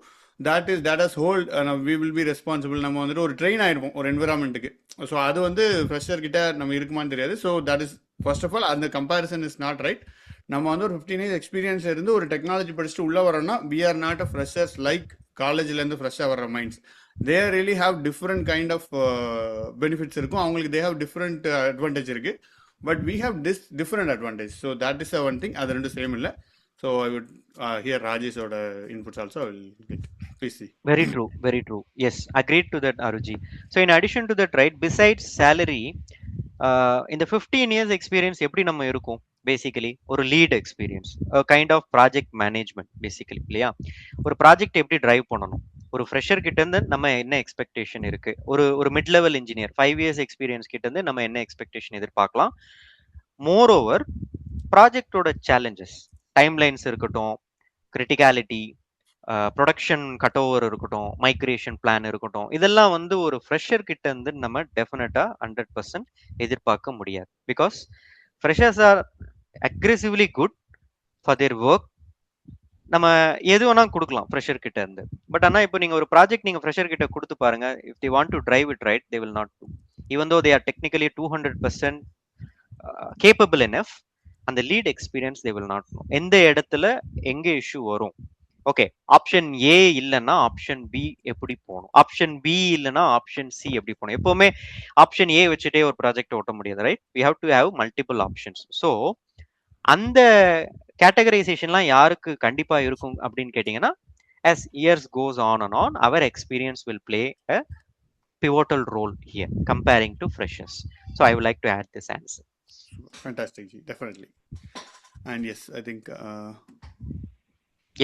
That has hold we will be responsible. நம்ம வந்துட்டு ஒரு ட்ரெயின் ஆகிருப்போம் ஒரு என்விரான்மெண்ட்டுக்கு. ஸோ அது வந்து ஃப்ரெஷர் கிட்ட நம்ம இருக்குமான்னு தெரியாது. So that is first of all அந்த கம்பேரிசன் இஸ் நாட் ரைட். நம்ம வந்து ஒரு 15 இயர்ஸ் எக்ஸ்பீரியன்ஸ் இருந்து ஒரு டெக்னாலஜி படிச்சுட்டு உள்ளே வரோம்னா we are not a freshers like காலேஜ்லேருந்து ஃப்ரெஷ்ஷாக வர்ற minds. They really have different kind of benefits இருக்கும் அவங்களுக்கு. தே ஹாவ் டிஃப்ரெண்ட் அட்வான்டேஜ் இருக்குது. But we have different advantage. So that is a one thing. அது ரெண்டும் சேம் இல்லை. ஸோ ஐ வுட் ஹியர் ராஜேஷோட inputs also I will get. Please see. Very true, very true. Yes, agreed to that, Aruji. So in addition to that, right, besides salary, in the 15 years experience எப்படி நம்ம இருக்கும் basically ஒரு lead experience, kind of project management basically இல்லையா. ஒரு project எப்படி drive பண்ணணும், ஒரு fresher கிட்ட இருந்து நம்ம என்ன எக்ஸ்பெக்டேஷன் இருக்கு, ஒரு mid level engineer 5 years experience கிட்ட இருந்து நம்ம என்ன எக்ஸ்பெக்டேஷன் எதிர்பார்க்கலாம். மோர் ஓவர் ப்ராஜெக்டோட சேலஞ்சஸ், டைம்லைன்ஸ் இருக்கட்டும், கிரிட்டிகாலிட்டி, ப்ரொடக்ஷன் கட் ஓவர் இருக்கட்டும், மைக்ரேஷன் பிளான் இருக்கட்டும், இதெல்லாம் வந்து ஒரு ஃப்ரெஷர் கிட்ட இருந்து நம்ம டெஃபினட்டா 100% எதிர்பார்க்க முடியாது. Because freshers are aggressively good for their work. நம்ம எது வேணா கொடுக்கலாம் ஃப்ரெஷர் கிட்ட இருந்து. பட் ஆனால் இப்போ நீங்க ஒரு ப்ராஜெக்ட் நீங்க ஃப்ரெஷர் கிட்ட கொடுத்து பாருங்க, if they want to drive it right, they will not do. Even though they are technically 200% capable enough, அந்த lead experience they will not know எந்த இடத்துல எங்க இஷ்யூ வரும். ஓகே, ஆப்ஷன் ஏ இல்லைன்னா ஆப்ஷன் பி எப்படி போகணும், ஆப்ஷன் பி இல்லைன்னா option C எப்படி போகணும். எப்பவுமே ஆப்ஷன் ஏ வச்சுட்டே ஒரு ப்ராஜெக்ட் ஓட்ட முடியாது, right? We have to have multiple options. So அந்த கேட்டகரைசேஷன்லாம் யாருக்கு கண்டிப்பா இருக்கும் அப்படின்னு கேட்டீங்கன்னா, as years goes on and on, our experience will play a pivotal role here comparing to freshers. So I would like to add this answer. Fantastic, definitely. And yes, I think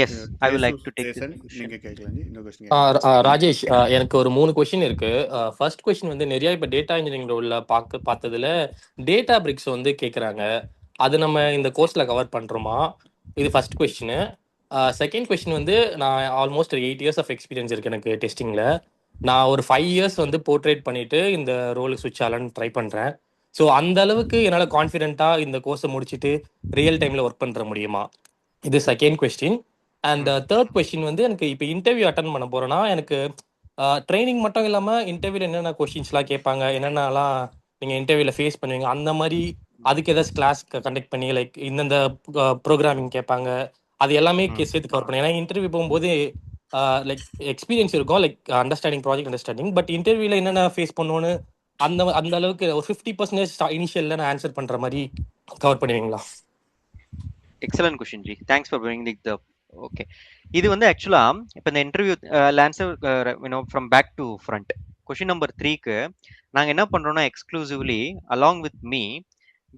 yes I will like to take Jason this question. நீங்க கேட்கலாம் இன்னொரு question Rajesh, எனக்கு ஒரு 3 question இருக்கு. First question வந்து நிறைய இப்போ data engineering உள்ள பார்த்ததுல டேட்டா பிரிக்ஸ் வந்து கேட்குறாங்க. அது நம்ம இந்த கோர்ஸ்ல கவர் பண்றோமா? இது ஃபர்ஸ்ட் கொஸ்டின். செகண்ட் கொஸ்டின் வந்து நான் ஆல்மோஸ்ட் 8 இயர்ஸ் ஆஃப் எக்ஸ்பீரியன்ஸ் இருக்கு எனக்கு டெஸ்டிங்ல. நான் ஒரு 5 இயர்ஸ் வந்து போர்ட்ரேட் பண்ணிட்டு இந்த ரோலுக்கு ஸ்விட்ச் ஆகலான்னு ட்ரை பண்றேன். ஸோ அந்த அளவுக்கு என்னால் கான்ஃபிடென்ட்டா இந்த கோர்ஸை முடிச்சுட்டு ரியல் டைம்ல ஒர்க் பண்ற முடியுமா? இது second question. And third question வந்து எனக்கு இப்போ இன்டர்வியூ அட்டன் பண்ண போறேன்னா எனக்கு ட்ரைனிங் மட்டும் இல்லாமல் இன்டர்வியூல என்னென்ன கொஸ்டின்ஸ்லாம் கேட்பாங்க, என்னென்னலாம் நீங்கள் இன்டர்வியூவில் ஃபேஸ் பண்ணுவீங்க, அந்த மாதிரி அதுக்கு ஏதாச்சும் கிளாஸ் கண்டக்ட் பண்ணி லைக் இந்தந்த ப்ரோக்ராமிங் கேட்பாங்க அது எல்லாமே சேர்த்து கவர் பண்ணி. ஏன்னா இன்டர்வியூ போகும்போது லைக் எக்ஸ்பீரியன்ஸ் இருக்கும், like understanding project understanding, but இன்டர்வியூவில் என்னென்ன ஃபேஸ் பண்ணுவோன்னு அந்த அளவுக்கு ஒரு 50% இனிஷியலில் நான் ஆன்சர் பண்ணுற மாதிரி கவர் பண்ணுவீங்களா? Excellent question ji, thanks for bringing the okay. இது வந்து ஆக்சுவலா இப்போ இந்த interview answer from back to front. Question number 3க்கு நாங்கள் என்ன பண்றோம்னா exclusively along with me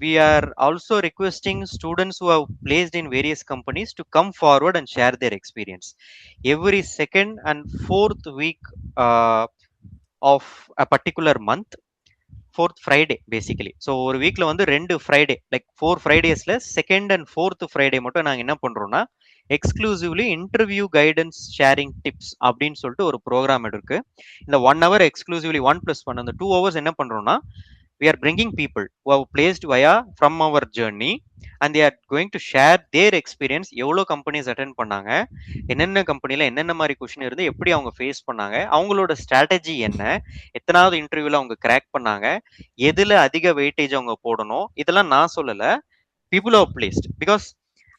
we are also requesting students who have placed in various companies to come forward and share their experience every second and fourth week of a particular month, fourth Friday basically. So ஒரு வீக்ல வந்து 2 Friday like 4 ஃப்ரைடேஸ்ல second and fourth Friday மட்டும் நாங்கள் என்ன பண்றோம்னா exclusively interview guidance sharing tips அப்படின்னு சொல்லிட்டு ஒரு ப்ரோக்ராம் இருக்கு. இந்த 1 hour எக்ஸ்க்ளூசிவ்லி 1+1 அந்த 2 hours என்ன பண்றோம்னா we are bringing people who have placed via from our journey and they are going to share their experience. எவ்வளோ கம்பெனிஸ் அட்டென்ட் பண்ணாங்க, என்னென்ன கம்பெனில என்னென்ன மாதிரி கொஸ்டின் இருந்து எப்படி அவங்க ஃபேஸ் பண்ணாங்க, அவங்களோட ஸ்ட்ராட்டஜி என்ன, எத்தனாவது இன்டர்வியூல அவங்க கிராக் பண்ணாங்க, எதுல அதிக வெயிட்டேஜ் அவங்க போடணும், இதெல்லாம் நான் சொல்லல, people who have placed. because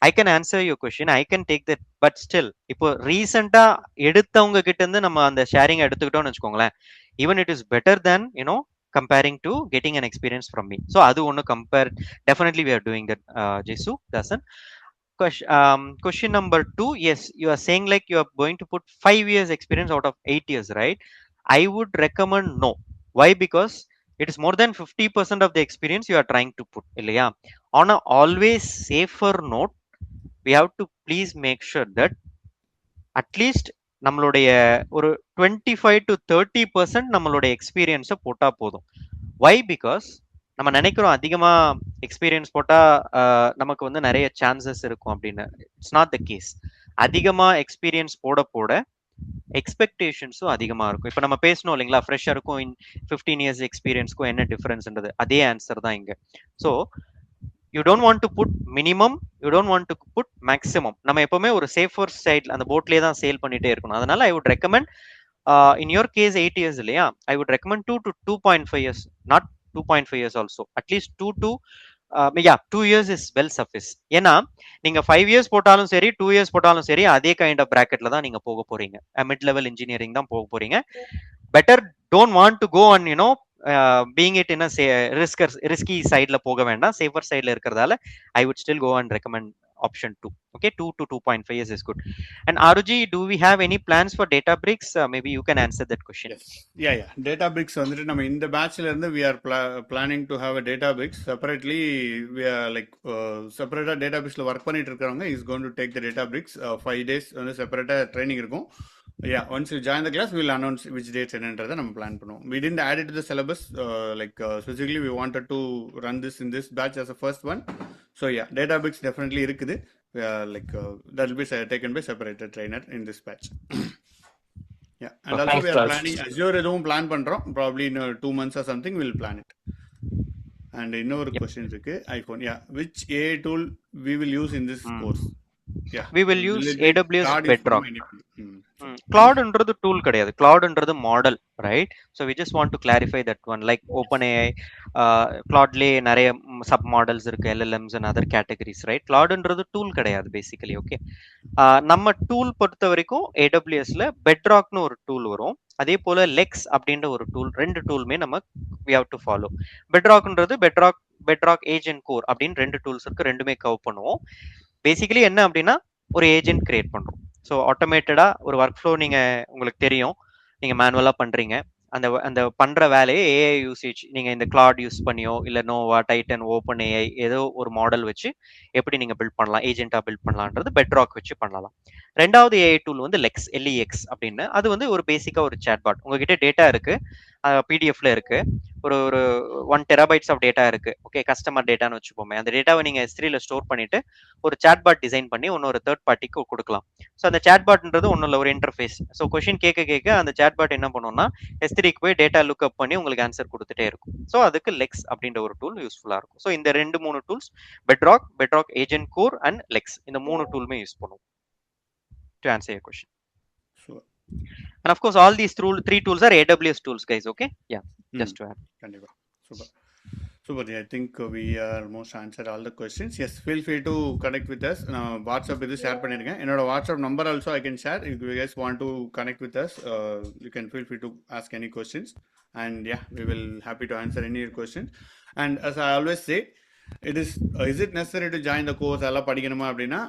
I can answer your question, I can take that, but still இப்போ ரீசெண்டா எடுத்தவங்க கிட்ட இருந்து நம்ம அந்த ஷேரிங் எடுத்துக்கிட்டோம்னு வச்சுக்கோங்களேன், even it is better than comparing to getting an experience from me. So adu onnu compare, definitely we are doing that. Jesu Dasan, question number 2, yes, you are saying like you are going to put 5 years experience out of 8 years, right? I would recommend no. Why? Because it is more than 50% of the experience you are trying to put illaya. On a always safer note, we have to please make sure that at least நம்மளுடைய ஒரு 25 to 30% நம்மளுடைய எக்ஸ்பீரியன்ஸை போட்டா போதும். வை? Because நம்ம நினைக்கிறோம் அதிகமா experience போட்டா நமக்கு வந்து நிறைய சான்சஸ் இருக்கும் அப்படின்னு. It's not the case. அதிகமா எக்ஸ்பீரியன்ஸ் போட போட எக்ஸ்பெக்டேஷன்ஸும் அதிகமா இருக்கும். இப்போ நம்ம பேசணும் இல்லைங்களா, ஃப்ரெஷருக்கும் 15 years எக்ஸ்பீரியன்ஸ்க்கும் என்ன டிஃபரன்ஸ்ன்றது, அதே ஆன்சர் தான் இங்க. So you don't want to put minimum, you don't want to put maximum. நம்ம எப்பவுமே ஒரு சேஃபர் சைட் அந்த போட்லயே தான் சேல் பண்ணிட்டே இருக்கணும். அதனால I would recommend in your case 8 years இல்லையா, I would recommend 2 to 2.5 years, not 2.5 years also, at least 2 to 2 years is well suffice. ஏன்னா நீங்க 5 years போட்டாலும் சரி 2 years போட்டாலும் சரி அதே கைண்ட் ஆஃப் பிராக்கெட்ல தான் நீங்க போக போறீங்க, மிட் லெவல் இன்ஜினியரிங் தான் போக போறீங்க. Better don't want to go on being it in a risky side la poga venda, safer side la irukradala I would still go and recommend option 2. Okay, 2 to 2.5 years is good. And Aruji, do we have any plans for Databricks? Maybe you can answer that question. Yes. Yeah. Databricks வந்துட்டு நம்ம இந்த பேட்ச்ல இருந்து we are planning to have a Databricks separately. We are like separate Databricks ல work பண்ணிட்டு இருக்கறவங்க is going to take the Databricks 5 days வந்து செப்பரேட்டா training இருக்கும். Yeah, once you join the class, we will announce which dates என்னன்றதை நம்ம plan பண்ணுவோம். We didn't add it to the syllabus. Specifically, we wanted to run this in this batch as a first one. So yeah, Databricks definitely இருக்குது. That will be taken by separated trainer in this batch. Yeah, and also we are planning Azure எதுவும் plan பண்றோம். Probably in 2 months or something we will plan it. And இன்னொரு question இருக்கு, iPhone. Yeah, which AI tool we will use in this course? Yeah, we will use AWS Bedrock. Cloud-ன்றது tool கிடையாது, Cloud-ன்றது model, right? So we just want to clarify that one. Like OpenAI, Cloud-லே நிறைய sub models இருக்கு, LLMs and other categories, right? Cloud-ன்றது tool கிடையாது basically. Okay, நம்ம tool பொறுத்த வரைக்கும் AWS-ல Bedrock-னு ஒரு tool வரும், அதே போல Lex அப்படின்ற ஒரு tool, ரெண்டு டூலுமே நம்ம we have to follow. Bedrock-ன்றது Bedrock Agent Core அப்படின்னு ரெண்டு டூல்ஸ் இருக்கு, ரெண்டுமே கவர் பண்ணுவோம். பேசிக்கலி என்ன அப்படின்னா ஒரு ஏஜென்ட் கிரியேட் பண்றோம். ஸோ ஆட்டோமேட்டடா ஒரு ஒர்க் ஃப்ளோ நீங்க உங்களுக்கு தெரியும், நீங்க மேனுவலா பண்றீங்க, அந்த அந்த பண்ற வேலையை ஏஐ யூசேஜ் நீங்க இந்த கிளாட் யூஸ் பண்ணியோ இல்ல நோவா டைட்டன் ஓப்பன் ஏஐ ஏதோ ஒரு மாடல் வச்சு எப்படி நீங்க பில்ட் பண்ணலாம், ஏஜென்ட்டா பில்ட் பண்ணலான்றது பெட்ராக் வச்சு பண்ணலாம். ரெண்டாவது ஏஐ டூல் வந்து லெக்ஸ், எல்இஎக்ஸ் அப்படின்னு. அது வந்து ஒரு பேசிக்கா ஒரு சாட்பாட். உங்ககிட்ட டேட்டா இருக்கு, பிடிஎஃப்ல இருக்கு, ஒரு ஒரு 1 டெராபைட்ஸ் ஆஃப் டேட்டா இருக்கு. ஓகே, கஸ்டமர் டேட்டான்னு வச்சுப்போமே. அந்த டேட்டாவை நீங்க S3ல ஸ்டோர் பண்ணிட்டு ஒரு சாட்பாட் டிசைன் பண்ணி இன்னொரு தேர்ட் பார்ட்டிக்கு கொடுக்கலாம். ஸோ அந்த சாட்பாட்ன்றது ஒன்றும் இல்லை, ஒரு இன்டர்ஃபேஸ். ஸோ கொஷின் கேட்க கேட்க அந்த சாட்பாட் என்ன பண்ணும்னா S3க்கு போய் டேட்டா லுக் அப் பண்ணி உங்களுக்கு ஆன்சர் கொடுத்துட்டே இருக்கும். ஸோ அதுக்கு லெக்ஸ் அப்படின்ற ஒரு டூல் யூஸ்ஃபுல்லாக இருக்கும். ஸோ இந்த 2-3 tools, Bedrock agent core and Lex, இந்த 3 டூலுமே யூஸ் பண்ணுவோம் to answer your question. Sure. And of course all these 3 tools are AWS tools, guys. Okay, yeah, just to add. Kandipa. Super. I think we are almost answered all the questions. Yes, feel free to connect with us. WhatsApp is share பண்ணிருக்கேன். என்னோட WhatsApp number also I can share. If you guys want to connect with us, you can feel free to ask any questions, and yeah, we will happy to answer any questions. And as I always say, is it necessary to join the course எல்லாம் படிக்கணுமா அப்படின்னா,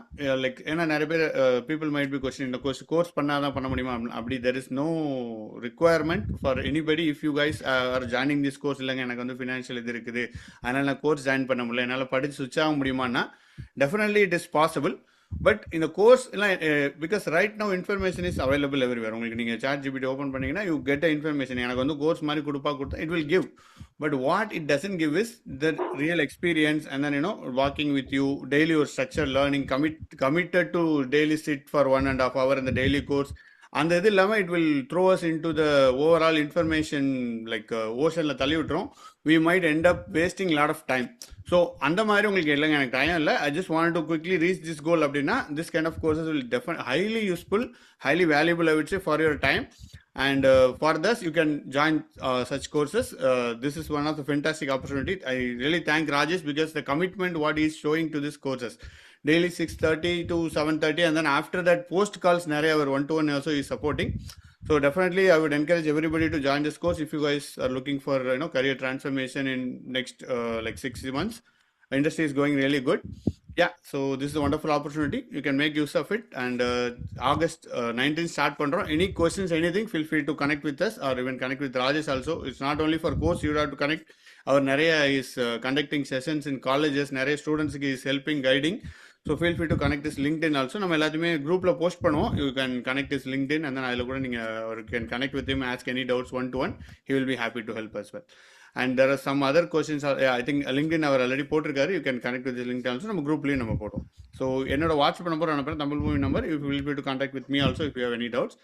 like ஏன்னா நிறைய பேர் people might be questioning இந்த course பண்ணாதான் பண்ண முடியுமா அப்படி. there is no requirement for anybody. if you guys are joining this course, இல்லைங்க எனக்கு வந்து ஃபினான்ஷியல் இது இருக்குது அதனால நான் கோர்ஸ் ஜாயின் பண்ண முடியல, என்னால் படிச்சு சுவிச் ஆக முடியுமான்னா definitely it is possible. But இந்த கோர்ஸ் எல்லாம் because right now information is available everywhere. உங்களுக்கு நீங்கள் ChatGPT ஓப்பன் பண்ணீங்கன்னா யூ கெட் அ இன்ஃபர்மேஷன். எனக்கு வந்து கோர்ஸ் மாதிரி கொடுத்தா it will give. But what it doesn't give is the real experience and then walking with you daily ஒரு structure learning, committed to daily sit for 1.5 hour இந்த daily course. அந்த இது இல்லாமல் it will throw us in to the overall information like ஓஷனில் தள்ளி விட்டுரும். we might end up wasting a lot of time. So அந்த மாதிரி உங்களுக்கு இல்லைங்க எனக்கு டைம் இல்லை, I just want to quickly reach this goal அப்படின்னா this kind of courses will definite highly useful, highly valuable I would say for your time. And for this you can join such courses. This is one of the fantastic opportunity. I really thank Rajesh because the commitment what he is showing to this courses daily 6:30 to 7:30, and then after that post calls nare our 1-to-1 also is supporting. So definitely I would encourage everybody to join this course if you guys are looking for career transformation in next like 6 months. Industry is going really good. Yeah, so this is a wonderful opportunity. You can make use of it. And August 19th start pandrom. Any questions, anything, feel free to connect with us or even connect with Rajesh also. It's not only for course, you have to connect. Our Naraya is conducting sessions in colleges. Naraya students is helping, guiding. So feel free to connect this LinkedIn also. நம்ம எல்லாத்தையுமே குரூப்ல post பண்ணுவோம். You can connect this LinkedIn and then அதில் கூட நீங்க can connect with him, ask any doubts 1-to-1. He will be happy to help as well. And there are some other questions. I think LinkedIn our already போட்டிருக்காரு. You can connect with this LinkedIn also. நம்ம குரூப்லயும் நம்ம போட்டோம். So என்னோட WhatsApp number அனுப்புறேன், Tamil movie number. You will be able to contact with me also if you have any doubts.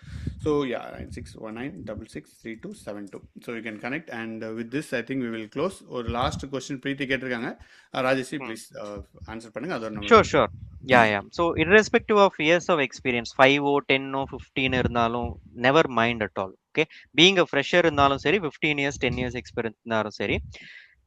So yeah, 9619663272. So you can connect. And with this I think we will close. ஒரு last question பிரீத்தி கேட்டிருக்காங்க. Rajesh please answer பண்ணுங்க. அதோட நம்ம Sure. Yeah. So irrespective of years of experience, 5 or 10 or 15 இருந்தாலும் never mind at all. Okay, being a fresher இருந்தாலும் சரி, 15 years 10 years experience இருந்தாலும் சரி,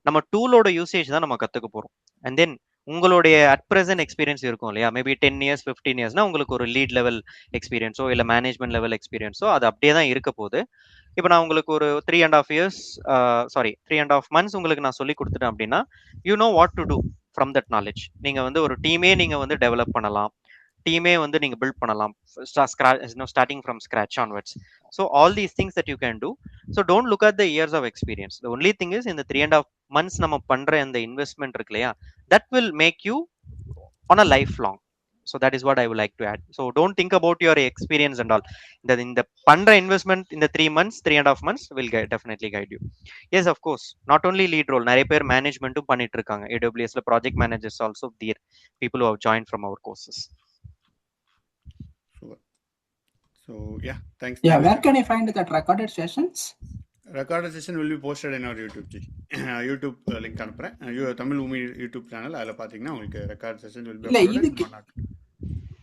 நம்ம டூலோட யூசேஜ் தான் நம்ம கற்றுக்க போகிறோம். அண்ட் தென் உங்களுடைய அட் ப்ரெசன்ட் எக்ஸ்பீரியன்ஸ் இருக்கும் இல்லையா, மேபி 10 years 15 yearsனா உங்களுக்கு ஒரு லீட் லெவல் எக்ஸ்பீரியன்ஸோ இல்லை மேனேஜ்மெண்ட் லெவல் எக்ஸ்பீரியன்ஸோ அது அப்படியே தான் இருக்க போகுது. இப்போ நான் உங்களுக்கு ஒரு 3.5 months உங்களுக்கு நான் சொல்லி கொடுத்துட்டேன் அப்படின்னா you know what to do from that knowledge. நீங்கள் வந்து ஒரு டீமே நீங்கள் வந்து டெவலப் பண்ணலாம், டீமே வந்து நீங்க பில்ட் பண்ணலாம், starting from scratch onwards. So all these things that you can do. So don't look at the years of experience. The only thing is இந்த 3.5 months நம்ம பண்ற அந்த இன்வெஸ்ட்மெண்ட் இருக்கு இல்லையா, that will make you on a life long. So that is what I would like to add. So don't think about your experience and all. இந்த பண்ற investment இந்த 3.5 months will definitely guide you. Yes, of course not only lead role, நிறைய பேர் மேனேஜ்மெண்ட்டும் பண்ணிட்டு இருக்காங்க. AWSல project managers also there, people who have join from our courses. So yeah, thanks. Yeah, where can I find that recorded sessions? Recorded session will be posted in our YouTube YouTube link அனுப்புறேன். தமிழ் பூமி YouTube channel அதில் பார்த்தீங்கன்னா உங்களுக்கு recorded session will be uploaded.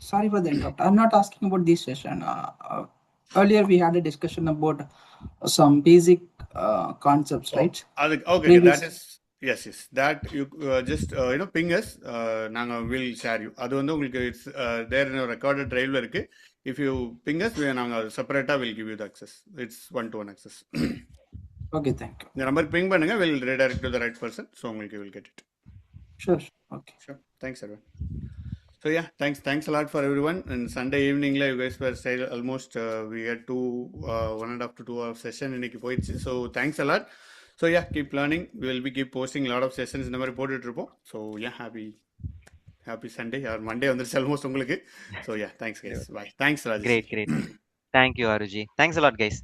Sorry for the interrupt. I'm not asking about this session. Earlier we had a discussion about some basic concepts, right? Okay, that is yes. That you just ping us. நாங்க will share you. அது வந்து உங்களுக்கு it's there in a recorded drive இருக்கு. If you ping us, நாங்க செப்பரேட்டா will give you the access. It's 1-to-1 access. Okay, thank you. இந்த number ping பண்ணுங்க, will redirect to the right person. So உங்களுக்கு will get it. Sure. Okay. Sure. Thanks everyone. So yeah, thanks a lot for everyone. And Sunday evening, you guys were say almost we had 1.5 to 2 hour session இன்னைக்கு போயிடுச்சு. So thanks a lot. So yeah, keep learning. We will be keep posting a lot of sessions இந்த மாதிரி போட்டுட்டு இருப்போம். So yeah, happy Sunday or Monday வந்துருச்சு almost உங்களுக்கு. So yeah, thanks guys. Bye. Thanks Rajesh. Great. Thank you, Aruji. Thanks a lot, guys.